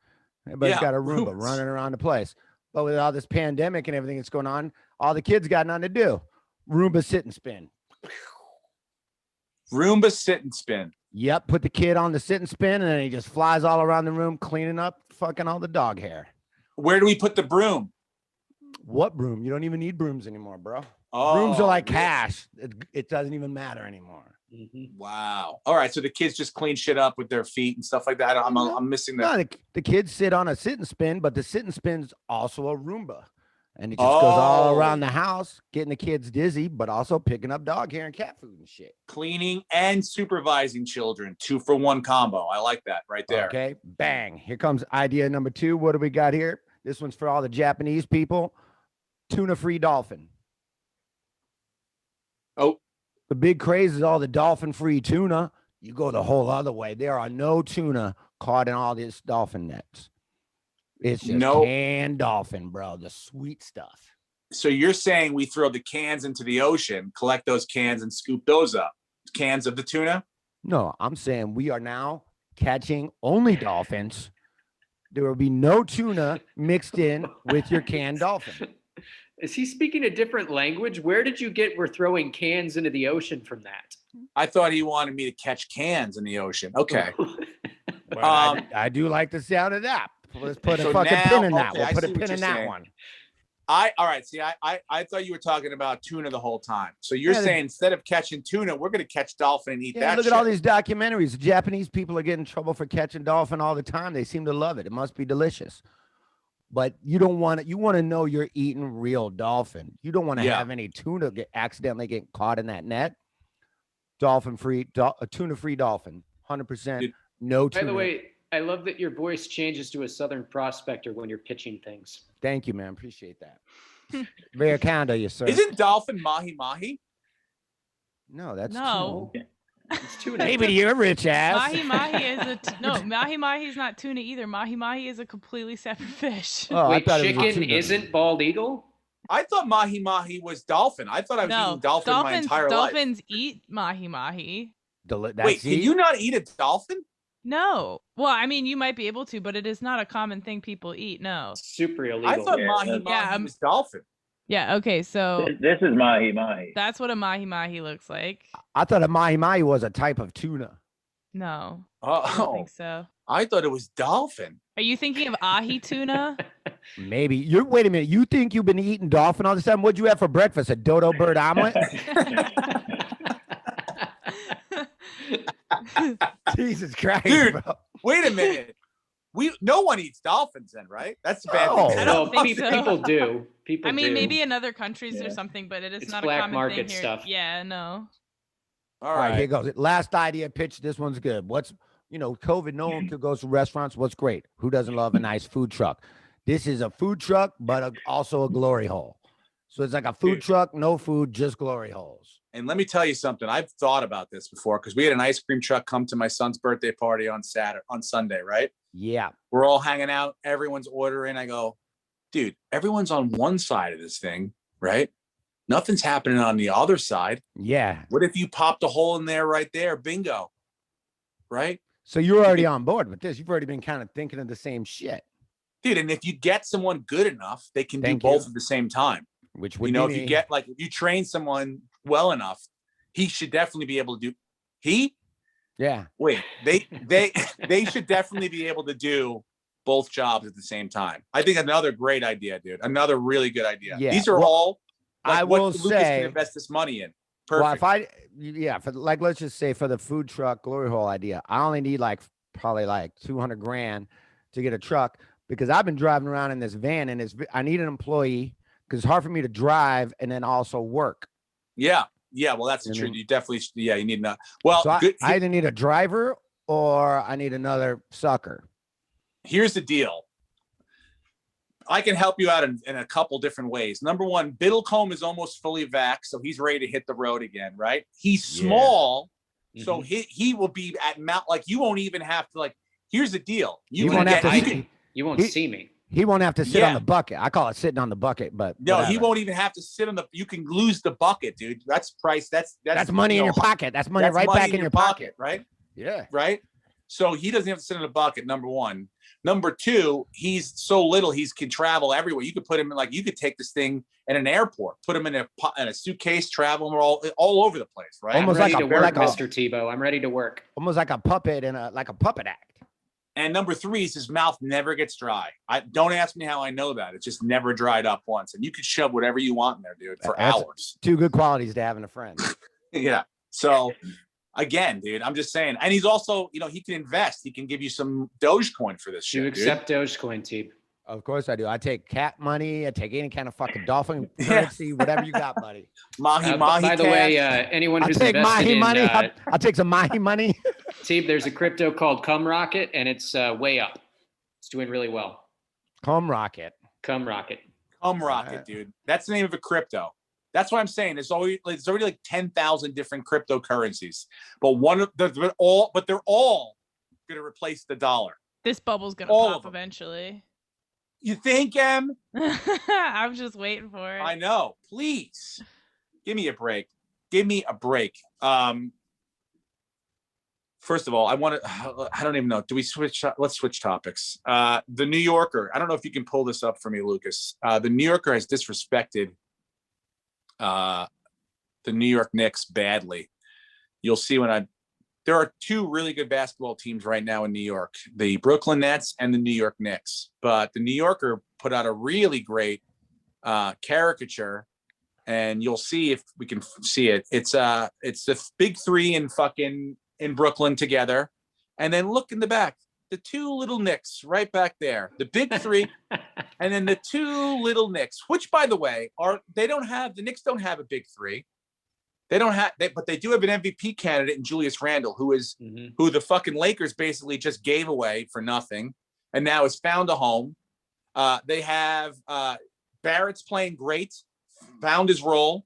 [SPEAKER 3] Everybody's got a Roomba running around the place. But with all this pandemic and everything that's going on, all the kids got nothing to do. Roomba sit and spin.
[SPEAKER 2] Roomba sit and spin.
[SPEAKER 3] Yep. Put the kid on the sit and spin, and then he just flies all around the room, cleaning up fucking all the dog hair.
[SPEAKER 2] Where do we put the broom?
[SPEAKER 3] What broom? You don't even need brooms anymore, bro.
[SPEAKER 2] Oh,
[SPEAKER 3] brooms are like cash. It doesn't even matter anymore.
[SPEAKER 2] Mm-hmm. Wow. All right. So the kids just clean shit up with their feet and stuff like that. I'm missing that.
[SPEAKER 3] No, the kids sit on a sit and spin, but the sit and spin's also a Roomba. And it just goes all around the house, getting the kids dizzy, but also picking up dog hair and cat food and shit.
[SPEAKER 2] Cleaning and supervising children. 2-for-1 combo. I like that right there.
[SPEAKER 3] Okay. Bang. Here comes idea number 2. What do we got here? This one's for all the Japanese people. Tuna-free dolphin.
[SPEAKER 2] Oh,
[SPEAKER 3] The big craze is all the dolphin-free tuna. You go the whole other way. There are no tuna caught in all these dolphin nets. It's just canned dolphin, bro. The sweet stuff.
[SPEAKER 2] so you're saying we throw the cans into the ocean, collect those cans, and scoop those up? Cans of the tuna?
[SPEAKER 3] No, I'm saying we are now catching only dolphins. There will be no tuna mixed in with your canned dolphin.
[SPEAKER 4] Is he speaking a different language? Where did you get we're throwing cans into the ocean from that?
[SPEAKER 2] I thought he wanted me to catch cans in the ocean. Okay.
[SPEAKER 3] Well, I do like the sound of that. Let's put a
[SPEAKER 2] So
[SPEAKER 3] fucking
[SPEAKER 2] now-
[SPEAKER 3] pin in that.
[SPEAKER 2] okay,
[SPEAKER 3] We'll
[SPEAKER 2] I
[SPEAKER 3] put a
[SPEAKER 2] see what
[SPEAKER 3] pin in
[SPEAKER 2] you're
[SPEAKER 3] that
[SPEAKER 2] saying.
[SPEAKER 3] one.
[SPEAKER 2] All right. See, I thought you were talking about tuna the whole time. So you're
[SPEAKER 3] Yeah,
[SPEAKER 2] saying instead of catching tuna, we're going to catch dolphin and eat
[SPEAKER 3] Yeah,
[SPEAKER 2] that
[SPEAKER 3] look
[SPEAKER 2] shit.
[SPEAKER 3] at all these documentaries. The Japanese people are getting in trouble for catching dolphin all the time. They seem to love it. It must be delicious. But you don't want it. You want to know you're eating real dolphin. You don't want to
[SPEAKER 2] Yeah.
[SPEAKER 3] have any tuna accidentally get caught in that net. Dolphin-free, tuna-free dolphin. 100%.
[SPEAKER 2] Dude.
[SPEAKER 3] No
[SPEAKER 4] By
[SPEAKER 3] tuna.
[SPEAKER 4] the way, I love that your voice changes to a Southern prospector when you're pitching things.
[SPEAKER 3] Thank you, man. Appreciate that. Very kind of you, sir.
[SPEAKER 2] Isn't dolphin mahi mahi?
[SPEAKER 3] No, that's
[SPEAKER 1] No.
[SPEAKER 4] It's tuna.
[SPEAKER 3] tuna. Maybe you're rich ass.
[SPEAKER 1] Mahi mahi is no mahi mahi is not tuna either. Mahi mahi is a completely separate fish.
[SPEAKER 3] Oh, I
[SPEAKER 4] Wait,
[SPEAKER 3] thought it was a
[SPEAKER 4] chicken
[SPEAKER 3] tuna.
[SPEAKER 4] isn't bald eagle?
[SPEAKER 2] I thought mahi mahi was dolphin. I thought I was
[SPEAKER 1] No,
[SPEAKER 2] eating dolphin my entire life.
[SPEAKER 1] dolphins eat mahi mahi.
[SPEAKER 2] Wait, can you not eat a dolphin?
[SPEAKER 1] No. Well, I mean, you might be able to, but it is not a common thing people eat. No.
[SPEAKER 4] Super illegal.
[SPEAKER 2] I thought
[SPEAKER 5] Yeah,
[SPEAKER 2] mahi
[SPEAKER 5] that's-
[SPEAKER 2] mahi was dolphin.
[SPEAKER 1] Yeah. Okay. So
[SPEAKER 5] This is mahi mahi.
[SPEAKER 1] that's what a mahi mahi looks like.
[SPEAKER 3] I thought a mahi-mahi was a type of tuna.
[SPEAKER 1] No, I don't
[SPEAKER 2] Oh,
[SPEAKER 1] think so.
[SPEAKER 2] I thought it was dolphin.
[SPEAKER 1] Are you thinking of ahi tuna?
[SPEAKER 3] Maybe. Wait a minute. You think you've been eating dolphin all this time? What'd you have for breakfast? A dodo bird omelet? Jesus Christ,
[SPEAKER 2] Dude.
[SPEAKER 3] bro.
[SPEAKER 2] Wait a minute. No one eats dolphins then, right? That's the bad
[SPEAKER 3] No.
[SPEAKER 2] thing.
[SPEAKER 1] I don't
[SPEAKER 4] Well,
[SPEAKER 1] think so.
[SPEAKER 4] people do. People
[SPEAKER 1] I mean,
[SPEAKER 4] do.
[SPEAKER 1] maybe in other countries
[SPEAKER 5] Yeah.
[SPEAKER 1] or something, but it is
[SPEAKER 4] It's
[SPEAKER 1] not
[SPEAKER 4] black
[SPEAKER 1] a common
[SPEAKER 4] market
[SPEAKER 1] thing here.
[SPEAKER 4] stuff.
[SPEAKER 1] Yeah. No.
[SPEAKER 2] All
[SPEAKER 3] All right, here
[SPEAKER 2] right.
[SPEAKER 3] goes. Last idea pitch. This one's good. COVID, no one could go to restaurants. What's great? Who doesn't love a nice food truck? This is a food truck, but also a glory hole. So it's like a food
[SPEAKER 2] Dude.
[SPEAKER 3] truck, no food, just glory holes.
[SPEAKER 2] And let me tell you something. I've thought about this before because we had an ice cream truck come to my son's birthday party on Sunday, right?
[SPEAKER 3] Yeah.
[SPEAKER 2] We're all hanging out. Everyone's ordering. I go, dude, everyone's on one side of this thing, right? Nothing's happening on the other side.
[SPEAKER 3] Yeah.
[SPEAKER 2] What if you popped a hole in there right there? Bingo. Right?
[SPEAKER 3] So you're already on board with this. You've already been kind of thinking of the same shit,
[SPEAKER 2] Dude, and if you get someone good enough, they can
[SPEAKER 3] Thank
[SPEAKER 2] do both
[SPEAKER 3] you.
[SPEAKER 2] at the same time.
[SPEAKER 3] which would
[SPEAKER 2] You know,
[SPEAKER 3] be
[SPEAKER 2] if you
[SPEAKER 3] me.
[SPEAKER 2] get if you train someone well enough, he should definitely be able to do.
[SPEAKER 3] Yeah.
[SPEAKER 2] They should definitely be able to do both jobs at the same time. I think another great idea, dude. Another really good idea.
[SPEAKER 3] Yeah.
[SPEAKER 2] These are
[SPEAKER 3] Well,
[SPEAKER 2] all
[SPEAKER 3] I
[SPEAKER 2] what
[SPEAKER 3] will
[SPEAKER 2] Lucas
[SPEAKER 3] say-
[SPEAKER 2] can invest this money in. Perfect.
[SPEAKER 3] Well, let's just say for the food truck glory hole idea, I only need probably 200 grand to get a truck because I've been driving around in this van and I need an employee because it's hard for me to drive and then also work.
[SPEAKER 2] yeah. Well, that's the
[SPEAKER 3] You know what I
[SPEAKER 2] truth.
[SPEAKER 3] mean?
[SPEAKER 2] You definitely, you need enough. Well,
[SPEAKER 3] So
[SPEAKER 2] good.
[SPEAKER 3] I either need a driver or I need another sucker.
[SPEAKER 2] Here's the deal. I can help you out in a couple different ways. Number one, Biddlecombe is almost fully vaxxed, so he's ready to hit the road again, right? He's
[SPEAKER 3] Yeah.
[SPEAKER 2] small, so he will be at Mount. You won't even have to Here's the deal.
[SPEAKER 3] He won't have to.
[SPEAKER 4] You won't
[SPEAKER 3] He-
[SPEAKER 4] see me.
[SPEAKER 3] He won't have to sit on
[SPEAKER 2] Yeah.
[SPEAKER 3] the bucket. I call it sitting on the bucket, but
[SPEAKER 2] No, he
[SPEAKER 3] whatever.
[SPEAKER 2] won't even have to sit on the. You can lose the bucket, dude. That's price. That's
[SPEAKER 3] money in
[SPEAKER 2] you
[SPEAKER 3] your
[SPEAKER 2] know,
[SPEAKER 3] pocket. That's money
[SPEAKER 2] that's
[SPEAKER 3] right
[SPEAKER 2] money
[SPEAKER 3] back in your pocket.
[SPEAKER 2] right?
[SPEAKER 3] Yeah.
[SPEAKER 2] Right. So he doesn't have to sit in a bucket. Number one. Number two, he's so little. He can travel everywhere. You could put him in you could take this thing in an airport, put him in a suitcase, travel him all over the place, right?
[SPEAKER 3] Almost
[SPEAKER 4] I'm ready
[SPEAKER 3] like
[SPEAKER 4] to
[SPEAKER 3] a-
[SPEAKER 4] work,
[SPEAKER 3] like a-
[SPEAKER 4] Mr. Tebow. I'm ready to work.
[SPEAKER 3] Almost like a puppet in a puppet act.
[SPEAKER 2] And number three is his mouth never gets dry. Don't ask me how I know that. It just never dried up once. And you could shove whatever you want in there, dude, for
[SPEAKER 3] That's-
[SPEAKER 2] hours.
[SPEAKER 3] Two good qualities to have in a friend.
[SPEAKER 2] Yeah. So again, dude, I'm just saying. And he's also, he can invest. He can give you some Doge coin for this
[SPEAKER 4] Do you
[SPEAKER 2] shit, dude.
[SPEAKER 4] accept Dogecoin, Teeb?
[SPEAKER 3] Of course I do. I take cat money. I take any kind of fucking dolphin
[SPEAKER 2] Yeah.
[SPEAKER 3] currency, whatever you got, buddy.
[SPEAKER 2] Mahi
[SPEAKER 4] By the way,
[SPEAKER 2] cash.
[SPEAKER 4] anyone
[SPEAKER 3] I'll
[SPEAKER 4] who's
[SPEAKER 3] take
[SPEAKER 4] invested
[SPEAKER 3] mahi
[SPEAKER 4] in
[SPEAKER 3] money. I'll take some mahi money.
[SPEAKER 4] Teeb, there's a crypto called Cum Rocket, and it's way up. It's doing really well.
[SPEAKER 3] Come rocket.
[SPEAKER 4] Come rocket.
[SPEAKER 2] Rocket, dude. That's the name of a crypto. That's what I'm saying. There's already like 10,000 different cryptocurrencies, but they're all going to replace the dollar.
[SPEAKER 1] This bubble's gonna
[SPEAKER 2] All of
[SPEAKER 1] pop
[SPEAKER 2] them.
[SPEAKER 1] eventually.
[SPEAKER 2] You think, Em?
[SPEAKER 1] I'm just waiting for it.
[SPEAKER 2] I know. Please give me a break. Give me a break. First of all, I don't even know. Do we switch? Let's switch topics. The New Yorker. I don't know if you can pull this up for me, Lucas. The New Yorker has disrespected the New York Knicks badly. You'll see there are two really good basketball teams right now in New York, the Brooklyn Nets and the New York Knicks. But the New Yorker put out a really great caricature, and you'll see if we can see it. It's the big three in Brooklyn together. And then look in the back, the two little Knicks right back there, the big three, and then the two little Knicks, which by the way, the Knicks don't have a big three. But they do have an MVP candidate in Julius Randle, who the fucking Lakers basically just gave away for nothing, and now has found a home. They have Barrett's playing great, found his role.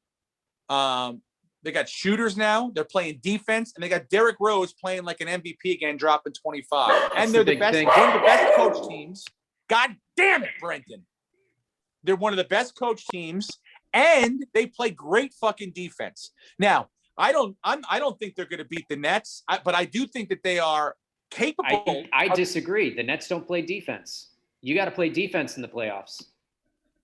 [SPEAKER 2] They got shooters now. They're playing defense, and they got Derrick Rose playing like an MVP again, dropping 25. And they're one of the best coach teams. God damn it, Brenton! They're one of the best coach teams. And they play great fucking defense. Now, I don't think they're going to beat the Nets, but I do think that they are capable.
[SPEAKER 4] I disagree. The Nets don't play defense. You got to play defense in the playoffs.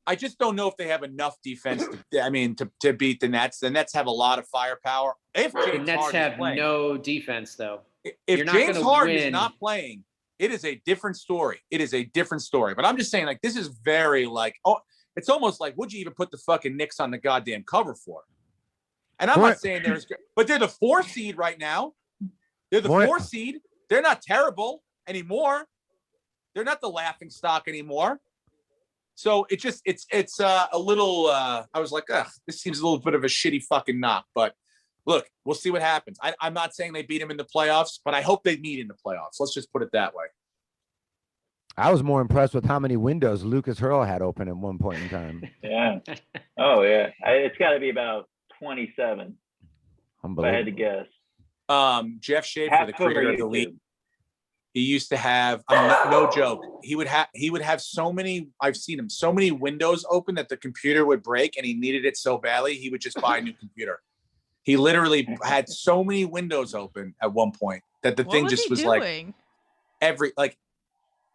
[SPEAKER 2] I just don't know if they have enough defense to beat the Nets. The Nets have a lot of firepower.
[SPEAKER 4] The Nets have no defense, though.
[SPEAKER 2] If James Harden is not playing, it is a different story. But I'm just saying, like, this is very it's almost like, would you even put the fucking Knicks on the goddamn cover for? And I'm not saying but they're the 4th seed right now. They're the 4th seed. They're not terrible anymore. They're not the laughing stock anymore. So it's a little, I was like, this seems a little bit of a shitty fucking knock. But look, we'll see what happens. I'm not saying they beat him in the playoffs, but I hope they meet in the playoffs. Let's just put it that way.
[SPEAKER 3] I was more impressed with how many windows Lucas Hurl had open at one point in time.
[SPEAKER 5] Yeah. Oh, yeah. It's got to be about 27. If I had to guess.
[SPEAKER 2] Jeff Schaefer, the creator of the league, he used to have, no joke, he would have so many, I've seen him, so many windows open that the computer would break, and he needed it so badly, he would just buy a new computer. He literally had so many windows open at one point that the thing just was doing?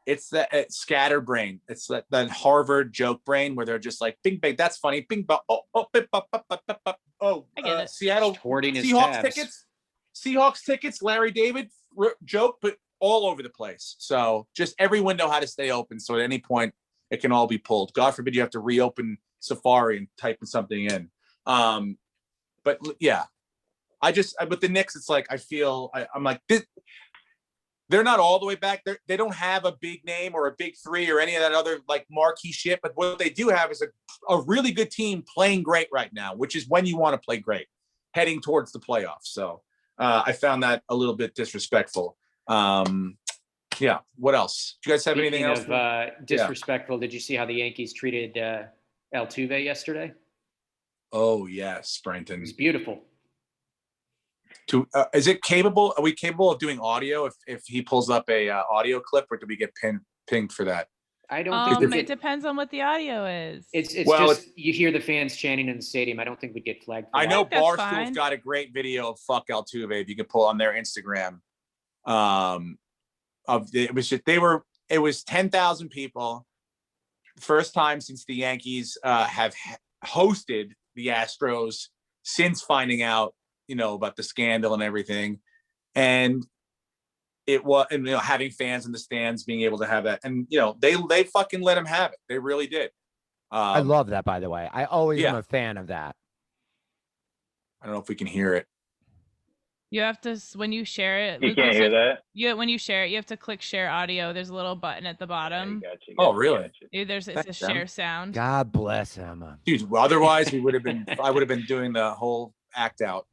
[SPEAKER 2] It's that scatterbrain. It's that Harvard joke brain where they're just like, bing, bang, that's funny. Bing, bang, I get it. Seattle Seahawks tickets, Larry David joke, but all over the place. So just every window had to stay open. So at any point it can all be pulled. God forbid you have to reopen Safari and type something in. But yeah, with the Knicks, it's like, I'm like, they're not all the way back. They don't have a big name or a big three or any of that other like marquee shit. But what they do have is a really good team playing great right now, which is when you want to play great, heading towards the playoffs. So I found that a little bit disrespectful. Yeah. What else? Do you guys have anything else?
[SPEAKER 4] Disrespectful. Did you see how the Yankees treated Altuve yesterday?
[SPEAKER 2] Oh yes, Brenton.
[SPEAKER 4] It was beautiful.
[SPEAKER 2] Is it capable? Are we capable of doing audio if he pulls up a audio clip, or do we get pinged for that?
[SPEAKER 4] I don't think
[SPEAKER 1] it depends on what the audio is.
[SPEAKER 4] It's just you hear the fans chanting in the stadium. I don't think we'd get flagged for
[SPEAKER 2] I
[SPEAKER 4] that.
[SPEAKER 2] know Barstool's got a great video of fuck Altuve if you can pull on their Instagram. It was 10,000 people. First time since the Yankees have hosted the Astros since finding out, about the scandal and everything. And it was, having fans in the stands, being able to have that. And, they fucking let him have it. They really did.
[SPEAKER 3] I love that, by the way. I always am a fan of that.
[SPEAKER 2] I don't know if we can hear it.
[SPEAKER 1] You have to, when you share it.
[SPEAKER 5] You can't hear that?
[SPEAKER 1] When you share it, you have to click share audio. There's a little button at the bottom.
[SPEAKER 2] Oh, really?
[SPEAKER 1] It's a share sound.
[SPEAKER 3] God bless Emma.
[SPEAKER 2] Dude, otherwise I would have been doing the whole act out.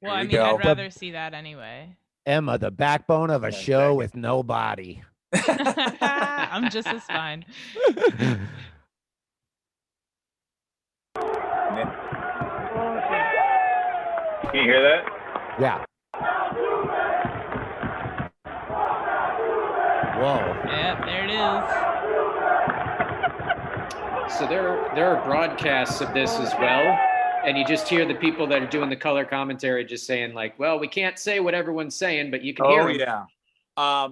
[SPEAKER 1] Well, I'd rather see that anyway.
[SPEAKER 3] Emma, the backbone of a show with no body.
[SPEAKER 1] I'm just as fine.
[SPEAKER 5] Can you hear that?
[SPEAKER 3] Yeah. Whoa.
[SPEAKER 1] Yep, there it is.
[SPEAKER 4] So there are broadcasts of this as well, and you just hear the people that are doing the color commentary just saying like, "Well, we can't say what everyone's saying, but you can hear them."
[SPEAKER 2] Yeah.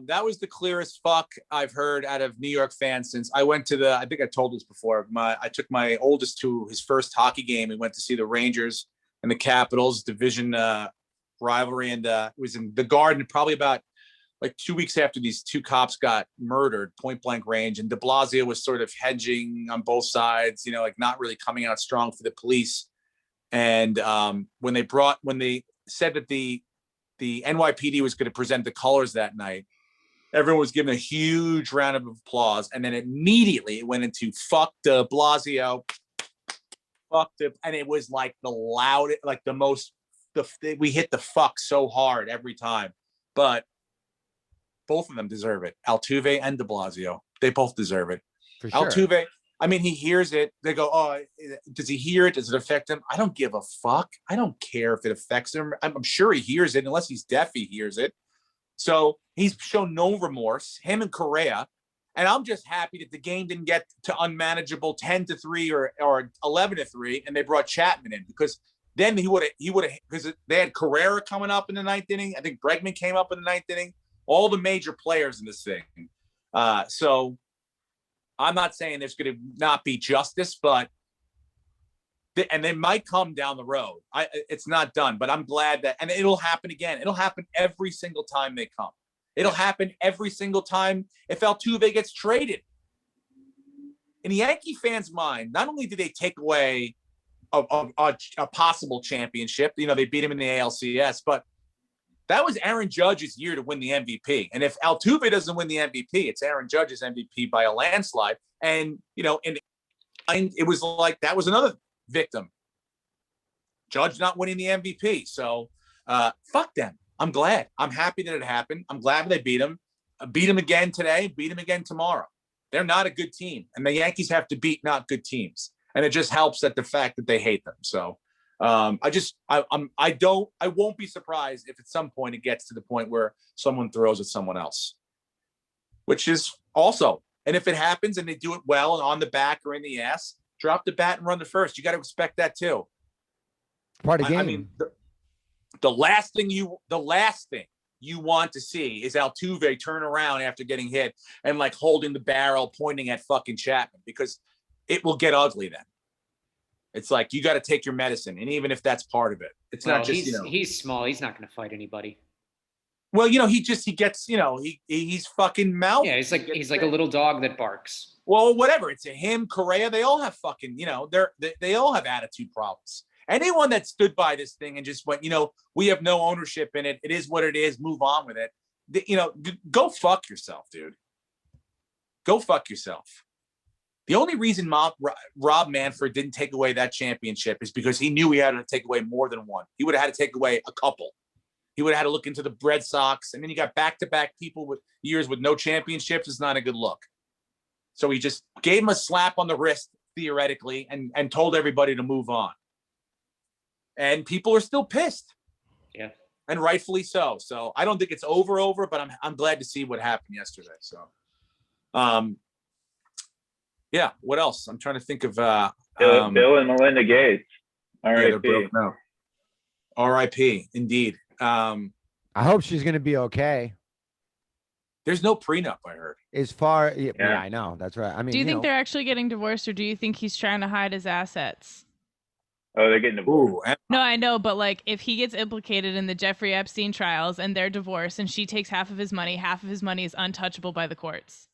[SPEAKER 2] That was the clearest fuck I've heard out of New York fans since I went to I think I told this before. I took my oldest to his first hockey game. We went to see the Rangers and the Capitals division rivalry, and it was in the Garden probably about like 2 weeks after these two cops got murdered, point blank range. And de Blasio was sort of hedging on both sides, like not really coming out strong for the police. And when they said that the NYPD was going to present the colors that night, everyone was given a huge round of applause. And then immediately it went into fuck de Blasio, and it was like the loudest, like the most, we hit the fuck so hard every time. But both of them deserve it. Altuve and de Blasio, they both deserve it.
[SPEAKER 3] For sure.
[SPEAKER 2] Altuve, I mean, he hears it. They go, oh, does he hear it? Does it affect him? I don't give a fuck. I don't care if it affects him. I'm sure he hears it. Unless he's deaf, he hears it. So he's shown no remorse, him and Correa. And I'm just happy that the game didn't get to unmanageable 10-3 or 11-3, and they brought Chapman in, because then he would have, because they had Carrera coming up in the ninth inning. I think Bregman came up in the ninth inning. All the major players in this thing. So I'm not saying there's going to not be justice, but and they might come down the road. It's not done, but I'm glad that, and it'll happen again. It'll happen every single time they come. It'll happen every single time if Altuve gets traded. In the Yankee fans' mind, not only did they take away a possible championship, they beat him in the ALCS, but that was Aaron Judge's year to win the MVP. And if Altuve doesn't win the MVP, it's Aaron Judge's MVP by a landslide. And, it was like, that was another victim. Judge not winning the MVP. So fuck them. I'm glad. I'm happy that it happened. I'm glad they beat him. Beat him again today, beat him again tomorrow. They're not a good team. And the Yankees have to beat not good teams. And it just helps that the fact that they hate them. So I won't be surprised if at some point it gets to the point where someone throws at someone else, which is also, and if it happens and they do it well and on the back or in the ass, drop the bat and run to first. You got to expect that too.
[SPEAKER 3] Part of the game.
[SPEAKER 2] I mean, the last thing you want to see is Altuve turn around after getting hit and like holding the barrel, pointing at fucking Chapman, because it will get ugly then. It's like, you got to take your medicine. And even if that's part of it, it's not just,
[SPEAKER 4] he's small. He's not going to fight anybody.
[SPEAKER 2] Well, he gets, he's fucking mouth.
[SPEAKER 4] Yeah. He's like a little dog that barks.
[SPEAKER 2] Well, whatever. It's him, Correa. They all have fucking, they all have attitude problems. Anyone that stood by this thing and just went, we have no ownership in it. It is what it is. Move on with it. Go fuck yourself, dude. Go fuck yourself. The only reason Rob Manfred didn't take away that championship is because he knew he had to take away more than one. He would have had to take away a couple. He would have had to look into the Red Sox, and then you got back-to-back people with years with no championships. It's not a good look. So he just gave him a slap on the wrist, theoretically, and told everybody to move on. And people are still pissed.
[SPEAKER 4] Yeah.
[SPEAKER 2] And rightfully so. So I don't think it's over, but I'm glad to see what happened yesterday. So, yeah. What else? I'm trying to think of
[SPEAKER 5] Bill and Melinda Gates. R.I.P.
[SPEAKER 2] Yeah, R.I.P. Indeed.
[SPEAKER 3] I hope she's going to be okay.
[SPEAKER 2] There's no prenup, I heard.
[SPEAKER 3] As far, yeah, I know. That's right. I mean,
[SPEAKER 1] do you think they're actually getting divorced, or do you think he's trying to hide his assets?
[SPEAKER 5] Oh, they're getting divorced.
[SPEAKER 1] No, I know, but like, if he gets implicated in the Jeffrey Epstein trials and they're divorced and she takes half of his money is untouchable by the courts.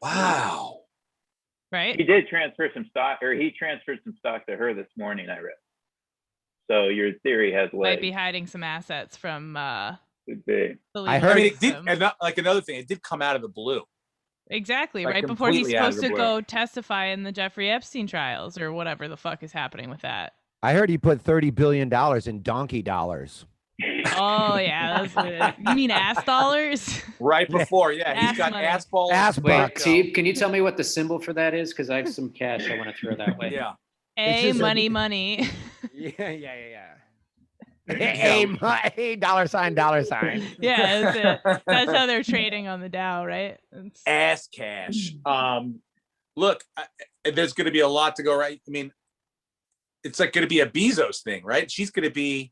[SPEAKER 2] Wow.
[SPEAKER 1] Right?
[SPEAKER 5] He did transfer some stock, or he transferred some stock to her this morning, I read. So your theory has legs.
[SPEAKER 1] Might be hiding some assets from
[SPEAKER 5] Could be.
[SPEAKER 3] I heard
[SPEAKER 2] it did, and like another thing, it did come out of the blue.
[SPEAKER 1] Exactly,
[SPEAKER 2] like
[SPEAKER 1] right before he's supposed to
[SPEAKER 2] blue.
[SPEAKER 1] go testify in the Jeffrey Epstein trials or whatever the fuck is happening with that.
[SPEAKER 3] I heard he put $30 billion in donkey dollars.
[SPEAKER 1] Oh yeah, that's good. You mean ass dollars?
[SPEAKER 2] Right before, yeah, he's
[SPEAKER 1] Ass
[SPEAKER 2] got
[SPEAKER 1] money.
[SPEAKER 2] ass balls.
[SPEAKER 3] Ass
[SPEAKER 4] Wait,
[SPEAKER 3] bucks.
[SPEAKER 4] Steve, can you tell me what the symbol for that is? Because I have some cash I want to throw that way.
[SPEAKER 2] Yeah.
[SPEAKER 1] A
[SPEAKER 3] just a-
[SPEAKER 1] money.
[SPEAKER 3] Yeah.
[SPEAKER 2] Yeah.
[SPEAKER 3] A dollar sign, dollar sign.
[SPEAKER 1] Yeah, that's it. That's how they're trading on the Dow, right? It's,
[SPEAKER 2] Ass cash. Look, there's going to be a lot to go right. I mean, it's like going to be a Bezos thing, right? She's going to be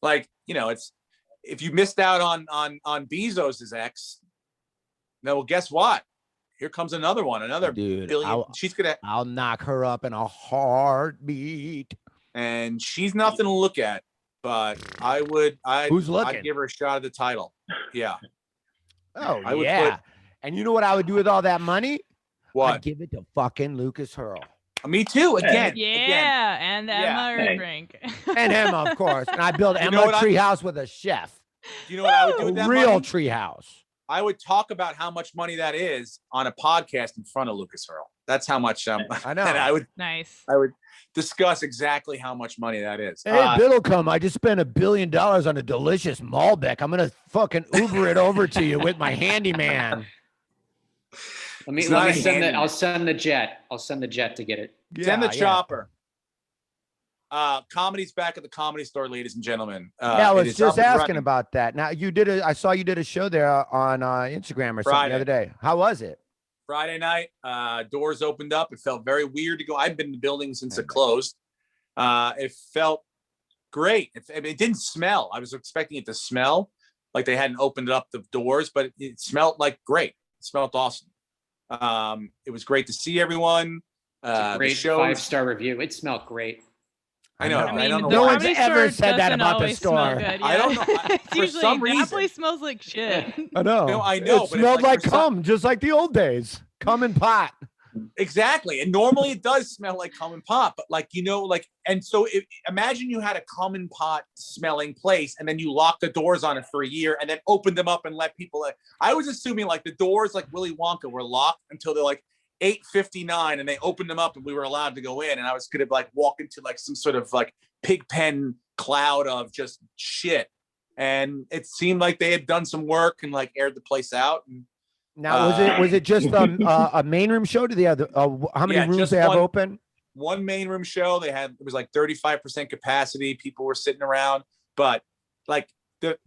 [SPEAKER 2] like, it's if you missed out on Bezos's ex, now well, guess what? Here comes another one, another
[SPEAKER 3] Dude,
[SPEAKER 2] billion. She's gonna,
[SPEAKER 3] I'll knock her up in a heartbeat.
[SPEAKER 2] and she's nothing to look at. But
[SPEAKER 3] Who's looking?
[SPEAKER 2] I'd give her a shot at the title. Yeah.
[SPEAKER 3] Oh,
[SPEAKER 2] I would
[SPEAKER 3] yeah.
[SPEAKER 2] put-
[SPEAKER 3] And you know what I would do with all that money?
[SPEAKER 2] What?
[SPEAKER 3] I'd give it to fucking Lucas Hurl.
[SPEAKER 2] Me too. Again.
[SPEAKER 1] yeah, and Emma
[SPEAKER 5] Hey.
[SPEAKER 1] drink.
[SPEAKER 3] And Emma, of course. And I build
[SPEAKER 2] You
[SPEAKER 3] Emma
[SPEAKER 2] know
[SPEAKER 3] a
[SPEAKER 2] what
[SPEAKER 3] treehouse with a chef.
[SPEAKER 2] Do you know what I would do
[SPEAKER 3] A
[SPEAKER 2] with that
[SPEAKER 3] real
[SPEAKER 2] money?
[SPEAKER 3] treehouse.
[SPEAKER 2] I would talk about how much money that is on a podcast in front of Lucas Hurl. That's how much.
[SPEAKER 3] I know.
[SPEAKER 2] And I would
[SPEAKER 1] Nice.
[SPEAKER 2] discuss exactly how much money that is.
[SPEAKER 3] Hey, Bill'll come. I just spent $1 billion on a delicious Malbec. I'm gonna fucking Uber it over to you with my handyman.
[SPEAKER 2] It's
[SPEAKER 4] Let
[SPEAKER 2] not
[SPEAKER 4] me
[SPEAKER 2] a
[SPEAKER 4] send
[SPEAKER 2] handyman.
[SPEAKER 4] I'll send the jet. I'll send the jet to get it.
[SPEAKER 2] Send the
[SPEAKER 3] Yeah.
[SPEAKER 2] chopper. Comedy's back at the Comedy Store, ladies and gentlemen.
[SPEAKER 3] Yeah, I
[SPEAKER 2] it
[SPEAKER 3] was
[SPEAKER 2] is
[SPEAKER 3] just
[SPEAKER 2] up and
[SPEAKER 3] asking
[SPEAKER 2] running.
[SPEAKER 3] about that. Now I saw you did a show there on Instagram or something
[SPEAKER 2] Friday.
[SPEAKER 3] the other day. How was it?
[SPEAKER 2] Friday night. Doors opened up. It felt very weird to go. I've been in the building since it closed. It felt great. It didn't smell. I was expecting it to smell like they hadn't opened up the doors, but it smelled like great. It smelled awesome. It was great to see everyone.
[SPEAKER 4] It's a
[SPEAKER 2] The
[SPEAKER 4] great
[SPEAKER 2] shows.
[SPEAKER 4] 5-star review. It smelled great.
[SPEAKER 2] I know.
[SPEAKER 3] I
[SPEAKER 1] I mean,
[SPEAKER 2] don't know
[SPEAKER 1] the
[SPEAKER 3] No
[SPEAKER 2] why.
[SPEAKER 3] one's
[SPEAKER 1] Comedy
[SPEAKER 3] ever
[SPEAKER 1] Store
[SPEAKER 3] said that
[SPEAKER 1] doesn't
[SPEAKER 3] about the
[SPEAKER 1] always smell
[SPEAKER 3] store.
[SPEAKER 1] good,
[SPEAKER 2] I don't know.
[SPEAKER 1] It's
[SPEAKER 2] For
[SPEAKER 1] usually
[SPEAKER 2] some
[SPEAKER 1] that
[SPEAKER 2] reason.
[SPEAKER 1] place smells like shit.
[SPEAKER 3] I know.
[SPEAKER 2] No, I know,
[SPEAKER 3] It
[SPEAKER 2] but it's
[SPEAKER 3] smelled
[SPEAKER 2] like
[SPEAKER 3] like
[SPEAKER 2] for some-
[SPEAKER 3] cum, just like the old days. Cum and pot.
[SPEAKER 2] Exactly. And normally it does smell like common pot, but and so imagine you had a common pot smelling place and then you locked the doors on it for a year and then opened them up and let people in. I was assuming like the doors like Willy Wonka were locked until they're like 8:59 and they opened them up and we were allowed to go in. And I was going to like walk into like some sort of like pig pen cloud of just shit. And it seemed like they had done some work and like aired the place out. And
[SPEAKER 3] Now, was it just a main room show? Do they have how many
[SPEAKER 2] Yeah,
[SPEAKER 3] rooms
[SPEAKER 2] just
[SPEAKER 3] they have
[SPEAKER 2] one.
[SPEAKER 3] open?
[SPEAKER 2] one main room show. It was like 35% capacity. People were sitting around, but like the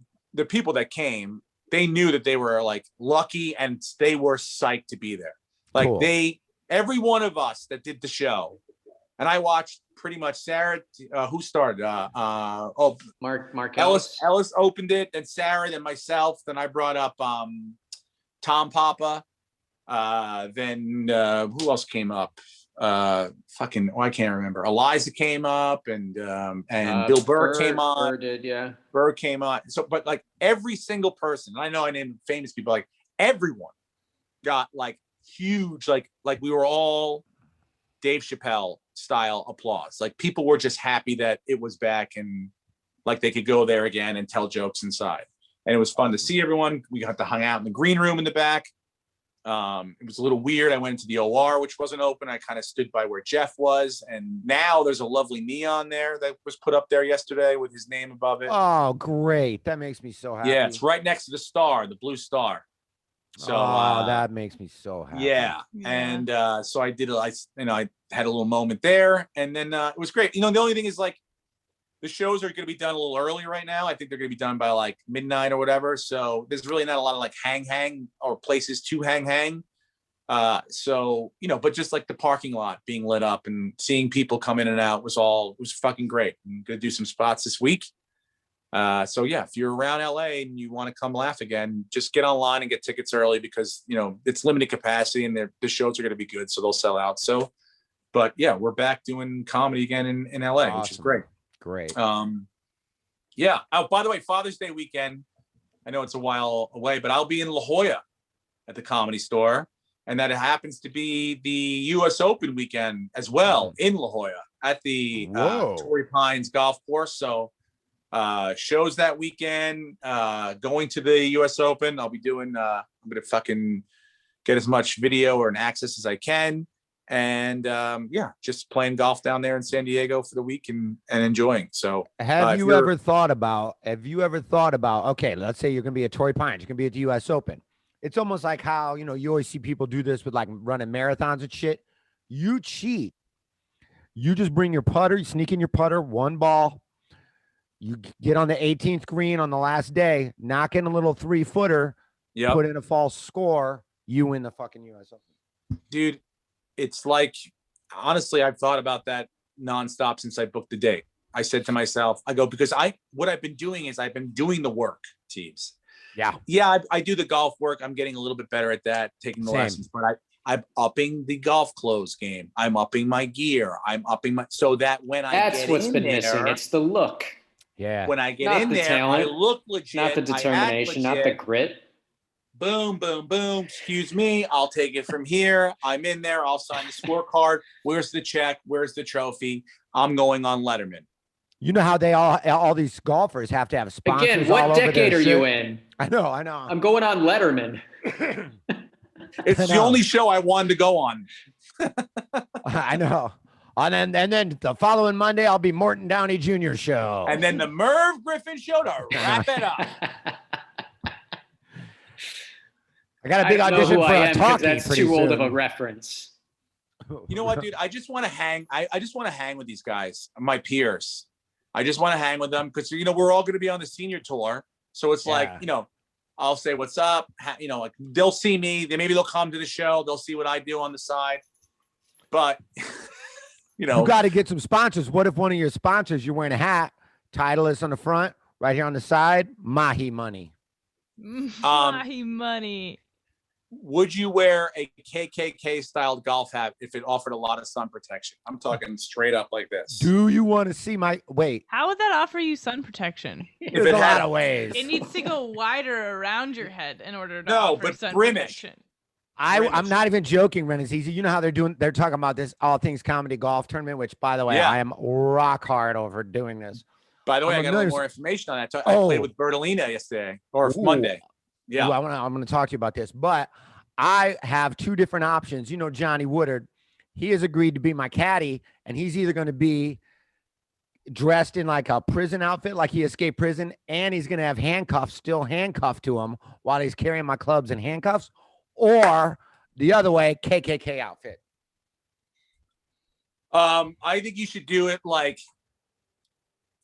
[SPEAKER 2] people that came, they knew that they were like lucky and they were psyched to be there. Like
[SPEAKER 3] Cool.
[SPEAKER 2] every one of us that did the show, and I watched pretty much Sarah, who started,
[SPEAKER 4] Mark
[SPEAKER 2] Ellis opened it, then Sarah, then myself, then I brought up, Tom Papa. Then who else came up? I can't remember. Eliza came up, and Bill Burr came on.
[SPEAKER 4] Burr did, yeah.
[SPEAKER 2] Burr came on. So, but like every single person, and I know I named famous people, like everyone got like huge, like we were all Dave Chappelle style applause. Like people were just happy that it was back and like they could go there again and tell jokes inside. And it was fun to see everyone. We got to hang out in the green room in the back. It was a little weird. I went into the OR, which wasn't open. I kind of stood by where Jeff was. And now there's a lovely neon there that was put up there yesterday with his name above it.
[SPEAKER 3] Oh, great. That makes me so happy.
[SPEAKER 2] Yeah, it's right next to the star, the blue star. So
[SPEAKER 3] that makes me so happy.
[SPEAKER 2] yeah. And so I did I had a little moment there, and then it was great. The only thing is like the shows are going to be done a little early right now. I think they're going to be done by like midnight or whatever. So there's really not a lot of like hang or places to hang. So, but just like the parking lot being lit up and seeing people come in and out was fucking great. I'm going to do some spots this week. So yeah, if you're around LA and you want to come laugh again, just get online and get tickets early because, it's limited capacity and the shows are going to be good. So they'll sell out. So, but yeah, we're back doing comedy again in LA,
[SPEAKER 3] Awesome.
[SPEAKER 2] which is great.
[SPEAKER 3] Great.
[SPEAKER 2] Yeah. Oh, by the way, Father's Day weekend, I know it's a while away, but I'll be in La Jolla at the Comedy Store. And that happens to be the US Open weekend as well in La Jolla at the Torrey Pines Golf Course. So shows that weekend, going to the US Open. I'll be doing, I'm going to fucking get as much video or an access as I can. and yeah, just playing golf down there in San Diego for the week and enjoying. So
[SPEAKER 3] have you ever thought about, okay, let's say you're going to be at Torrey Pines, you're going to be at the US Open. It's almost like how, you know, you always see people do this with like running marathons and shit. You cheat. You just bring your putter, you sneak in your putter, one ball. You get on the 18th green on the last day, knock in a little 3-footer, put in a false score, you win the fucking US Open.
[SPEAKER 2] Dude, it's like, honestly, I've thought about that nonstop since I booked the date. I said to myself, I go, because what I've been doing is I've been doing the work, Teebs. Yeah, I do the golf work. I'm getting a little bit better at that, taking the lessons, but I'm upping the golf clothes game. I'm upping my gear. I'm upping my, so that when
[SPEAKER 4] that's what's been missing. It's the look.
[SPEAKER 3] Yeah.
[SPEAKER 2] When I get in there, talent, I look legit.
[SPEAKER 4] Not the determination, not the grit.
[SPEAKER 2] Boom, boom, boom. Excuse me. I'll take it from here. I'm in there. I'll sign the scorecard. Where's the check? Where's the trophy? I'm going on Letterman.
[SPEAKER 3] You know how they all these golfers have to have sponsors.
[SPEAKER 4] Again, what decade are you in?
[SPEAKER 3] I know.
[SPEAKER 4] I'm going on Letterman.
[SPEAKER 2] It's the only show I wanted to go on.
[SPEAKER 3] I know. And then the following Monday, I'll be Morton Downey Jr. show.
[SPEAKER 2] And then the Merv Griffin show to wrap it up.
[SPEAKER 3] I got a big audition for a talkie.
[SPEAKER 4] That's too old of a reference.
[SPEAKER 2] You know what, dude? I just want to hang. I just want to hang with these guys, my peers. I just want to hang with them because, you know, we're all going to be on the senior tour. So it's like, you know, I'll say, what's up? You know, like they'll see me. Maybe they'll come to the show. They'll see what I do on the side. But, you know.
[SPEAKER 3] You got to get some sponsors. What if one of your sponsors, you're wearing a hat, Titleist on the front, right here on the side, Mahi Money.
[SPEAKER 1] Mahi Money.
[SPEAKER 2] Would you wear a KKK styled golf hat if it offered a lot of sun protection? I'm talking straight up like this.
[SPEAKER 3] Do you want to see my wait?
[SPEAKER 1] How would that offer you sun protection?
[SPEAKER 3] There's a lot of ways.
[SPEAKER 1] It needs to go wider around your head in order to offer sun protection.
[SPEAKER 3] I'm not even joking, Renazizi. You know how they're talking about this All Things Comedy Golf Tournament, which, by the way, I am rock hard over doing this.
[SPEAKER 2] By the way, I got a little more information on that. I played with Bertolina yesterday or Monday. Yeah,
[SPEAKER 3] I'm going to talk to you about this, but I have two different options. You know, Johnny Woodard, he has agreed to be my caddy, and he's either going to be dressed in like a prison outfit, like he escaped prison, and he's going to have handcuffs, still handcuffed to him while he's carrying my clubs in handcuffs, or the other way, KKK outfit.
[SPEAKER 2] I think you should do it like,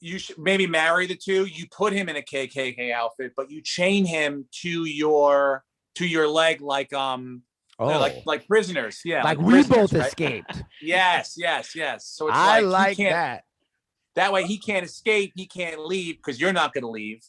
[SPEAKER 2] you should maybe marry the two. You put him in a KKK outfit, but you chain him to your leg like like prisoners. Yeah,
[SPEAKER 3] like we
[SPEAKER 2] prisoners,
[SPEAKER 3] both
[SPEAKER 2] right?
[SPEAKER 3] escaped.
[SPEAKER 2] Yes. So it's
[SPEAKER 3] I like that.
[SPEAKER 2] That way he can't escape. He can't leave because you're not going to leave.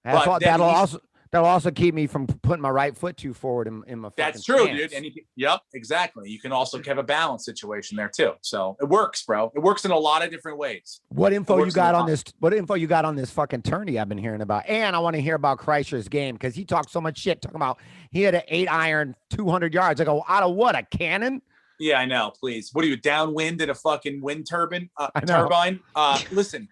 [SPEAKER 3] That'll also keep me from putting my right foot too forward in my.
[SPEAKER 2] That's true,
[SPEAKER 3] stance.
[SPEAKER 2] dude. And yep, exactly. You can also have a balance situation there too. So it works, bro. It works in a lot of different ways.
[SPEAKER 3] What info you got on this? What info you got on this fucking tourney I've been hearing about? And I want to hear about Kreischer's game because he talked so much shit talking about he had an 8-iron 200 yards. I go, out of what? A cannon?
[SPEAKER 2] Yeah, I know. Please, what are you, downwind at a fucking wind turbine? Listen.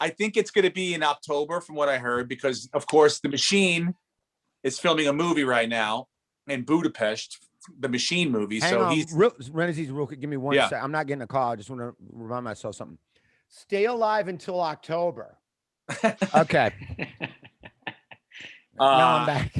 [SPEAKER 2] I think it's going to be in October from what I heard, because of course the Machine is filming a movie right now in Budapest, the Machine movie.
[SPEAKER 3] Hang on. Renazizi, real quick, give me one second. I'm not getting a call. I just want to remind myself something. Stay alive until October. Okay. Now I'm back.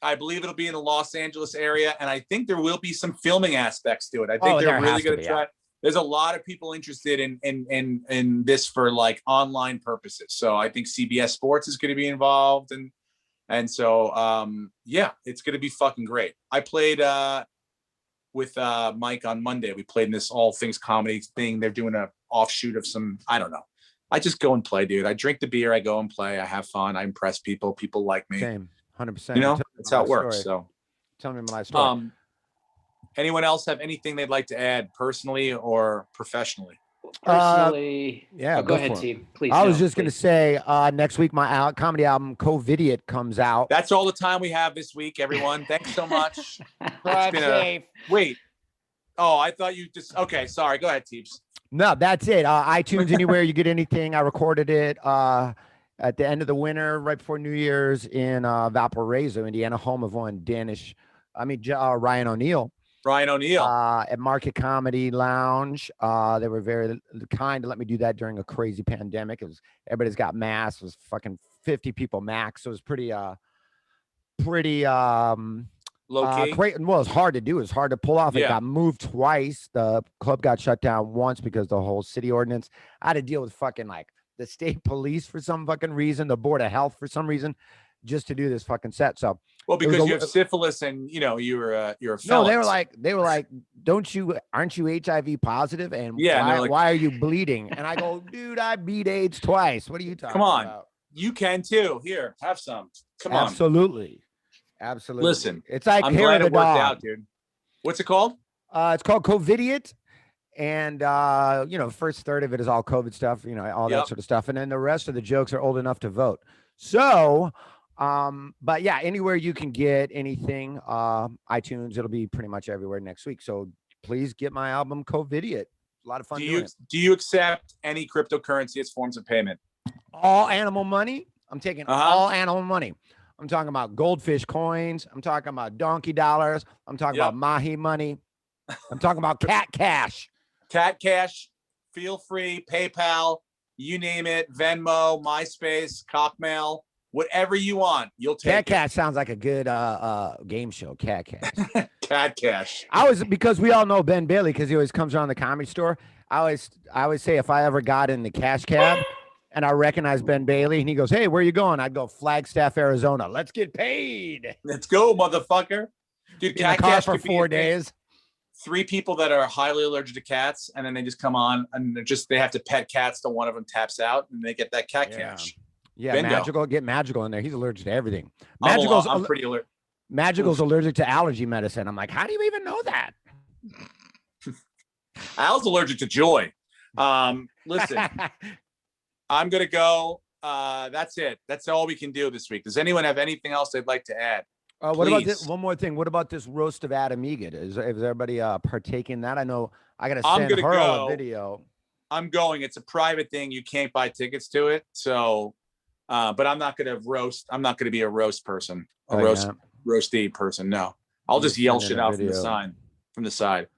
[SPEAKER 2] I believe it'll be in the Los Angeles area, and I think there will be some filming aspects to it. I think they're really going to try. There's a lot of people interested in this for like online purposes. So I think CBS Sports is going to be involved, and so yeah, it's going to be fucking great. I played with Mike on Monday. We played in this All Things Comedy thing. They're doing a offshoot of some, I don't know. I just go and play, dude. I drink the beer. I go and play. I have fun. I impress people. People like me.
[SPEAKER 3] Same, 100%.
[SPEAKER 2] You know, that's how it works. So
[SPEAKER 3] tell me my life story.
[SPEAKER 2] Anyone else have anything they'd like to add personally or professionally?
[SPEAKER 4] Personally,
[SPEAKER 3] yeah.
[SPEAKER 4] Go ahead, Steve. Please.
[SPEAKER 3] I was just going to say next week my comedy album Covidiot comes out.
[SPEAKER 2] That's all the time we have this week, everyone. Thanks so much.
[SPEAKER 3] Drive safe.
[SPEAKER 2] Wait. Oh, I thought you just. Okay, sorry. Go ahead, Teeps.
[SPEAKER 3] No, that's it. iTunes, anywhere you get anything. I recorded it at the end of the winter, right before New Year's in Valparaiso, Indiana, home of Ryan O'Neal.
[SPEAKER 2] Ryan O'Neal.
[SPEAKER 3] At Market Comedy Lounge. They were very kind to let me do that during a crazy pandemic. It was everybody's got masks. It was fucking 50 people max. So it was pretty
[SPEAKER 2] Low key.
[SPEAKER 3] great. Well, it's hard to do. It's hard to pull off. It
[SPEAKER 2] Yeah.
[SPEAKER 3] got moved twice. The club got shut down once because the whole city ordinance. I had to deal with fucking like the state police for some fucking reason, the board of health for some reason, just to do this fucking set. So
[SPEAKER 2] Well, because you have syphilis and you're a
[SPEAKER 3] no,
[SPEAKER 2] felon.
[SPEAKER 3] they were like, aren't you HIV positive? And
[SPEAKER 2] Yeah, and
[SPEAKER 3] why,
[SPEAKER 2] they're like-
[SPEAKER 3] why are you bleeding? And I go, dude, I beat AIDS twice. What are you talking
[SPEAKER 2] Come on.
[SPEAKER 3] about?
[SPEAKER 2] You can too. Here, have some. Come on.
[SPEAKER 3] Absolutely.
[SPEAKER 2] Listen,
[SPEAKER 3] it's like
[SPEAKER 2] I'm
[SPEAKER 3] hair
[SPEAKER 2] glad
[SPEAKER 3] of the
[SPEAKER 2] it worked
[SPEAKER 3] dog.
[SPEAKER 2] out, dude. What's it called?
[SPEAKER 3] It's called COVIDiot. And first third of it is all COVID stuff, all that
[SPEAKER 2] Yep.
[SPEAKER 3] sort of stuff. And then the rest of the jokes are old enough to vote. So, but yeah, anywhere you can get anything, iTunes, it'll be pretty much everywhere next week. So please get my album COVIDiot. A lot of fun doing it.
[SPEAKER 2] Do you accept any cryptocurrency as forms of payment?
[SPEAKER 3] All animal money. I'm taking all animal money. I'm talking about goldfish coins. I'm talking about donkey dollars. I'm talking about mahi money. I'm talking about cat cash.
[SPEAKER 2] Cat cash, feel free, PayPal, you name it, Venmo, MySpace, Cockmail, whatever you want, you'll take
[SPEAKER 3] Cat cash sounds like a good game show. Cat cash.
[SPEAKER 2] it. Cat cash.
[SPEAKER 3] Because we all know Ben Bailey because he always comes around the Comedy Store. I always say if I ever got in the cash cab and I recognize Ben Bailey and he goes, "Hey, where you going?" I'd go Flagstaff, Arizona. Let's get paid.
[SPEAKER 2] Let's go, motherfucker. Dude,
[SPEAKER 3] In the
[SPEAKER 2] cat
[SPEAKER 3] car
[SPEAKER 2] cash
[SPEAKER 3] for
[SPEAKER 2] could be
[SPEAKER 3] 4
[SPEAKER 2] a thing.
[SPEAKER 3] days.
[SPEAKER 2] 3 people that are highly allergic to cats, and then they just come on and they have to pet cats till one of them taps out and they get that cat cash.
[SPEAKER 3] Yeah,
[SPEAKER 2] Bingo.
[SPEAKER 3] Get Magical in there. He's allergic to everything.
[SPEAKER 2] I'm pretty allergic.
[SPEAKER 3] Magical's allergic to allergy medicine. I'm like, how do you even know that?
[SPEAKER 2] Al's allergic to joy. Listen, I'm gonna go. That's it. That's all we can do this week. Does anyone have anything else they'd like to add?
[SPEAKER 3] What about this? One more thing. What about this roast of Adam Egan? Is everybody partaking in that? I know I got to send her a video.
[SPEAKER 2] I'm going. It's a private thing. You can't buy tickets to it. So, but I'm not going to roast. I'm not going to be a roast person, roasty person. No, I'll just yell shit out from the side.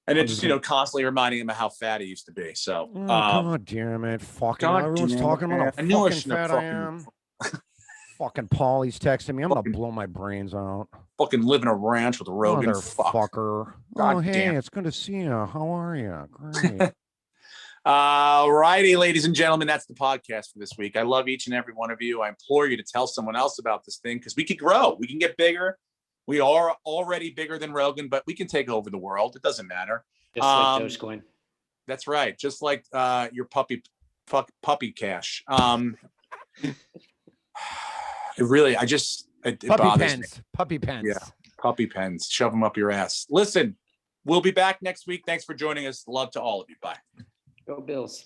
[SPEAKER 2] And then just, constantly reminding him of how fat he used to be. So,
[SPEAKER 3] God damn it. Everyone's talking about how fucking fat I am. Fucking Paulie's texting me. I'm going to blow my brains out.
[SPEAKER 2] Fucking live in a ranch with Rogan.
[SPEAKER 3] Fucker. Oh, hey, it's good to see you. How are you? Great.
[SPEAKER 2] All righty, ladies and gentlemen, that's the podcast for this week. I love each and every one of you. I implore you to tell someone else about this thing because we could grow. We can get bigger. We are already bigger than Rogan, but we can take over the world. It doesn't matter.
[SPEAKER 4] Just like Dogecoin.
[SPEAKER 2] That's right. Just like your puppy cash. It really, it bothers me.
[SPEAKER 3] Puppy pens.
[SPEAKER 2] Yeah, puppy pens. Shove them up your ass. Listen, we'll be back next week. Thanks for joining us. Love to all of you. Bye.
[SPEAKER 4] Go Bills.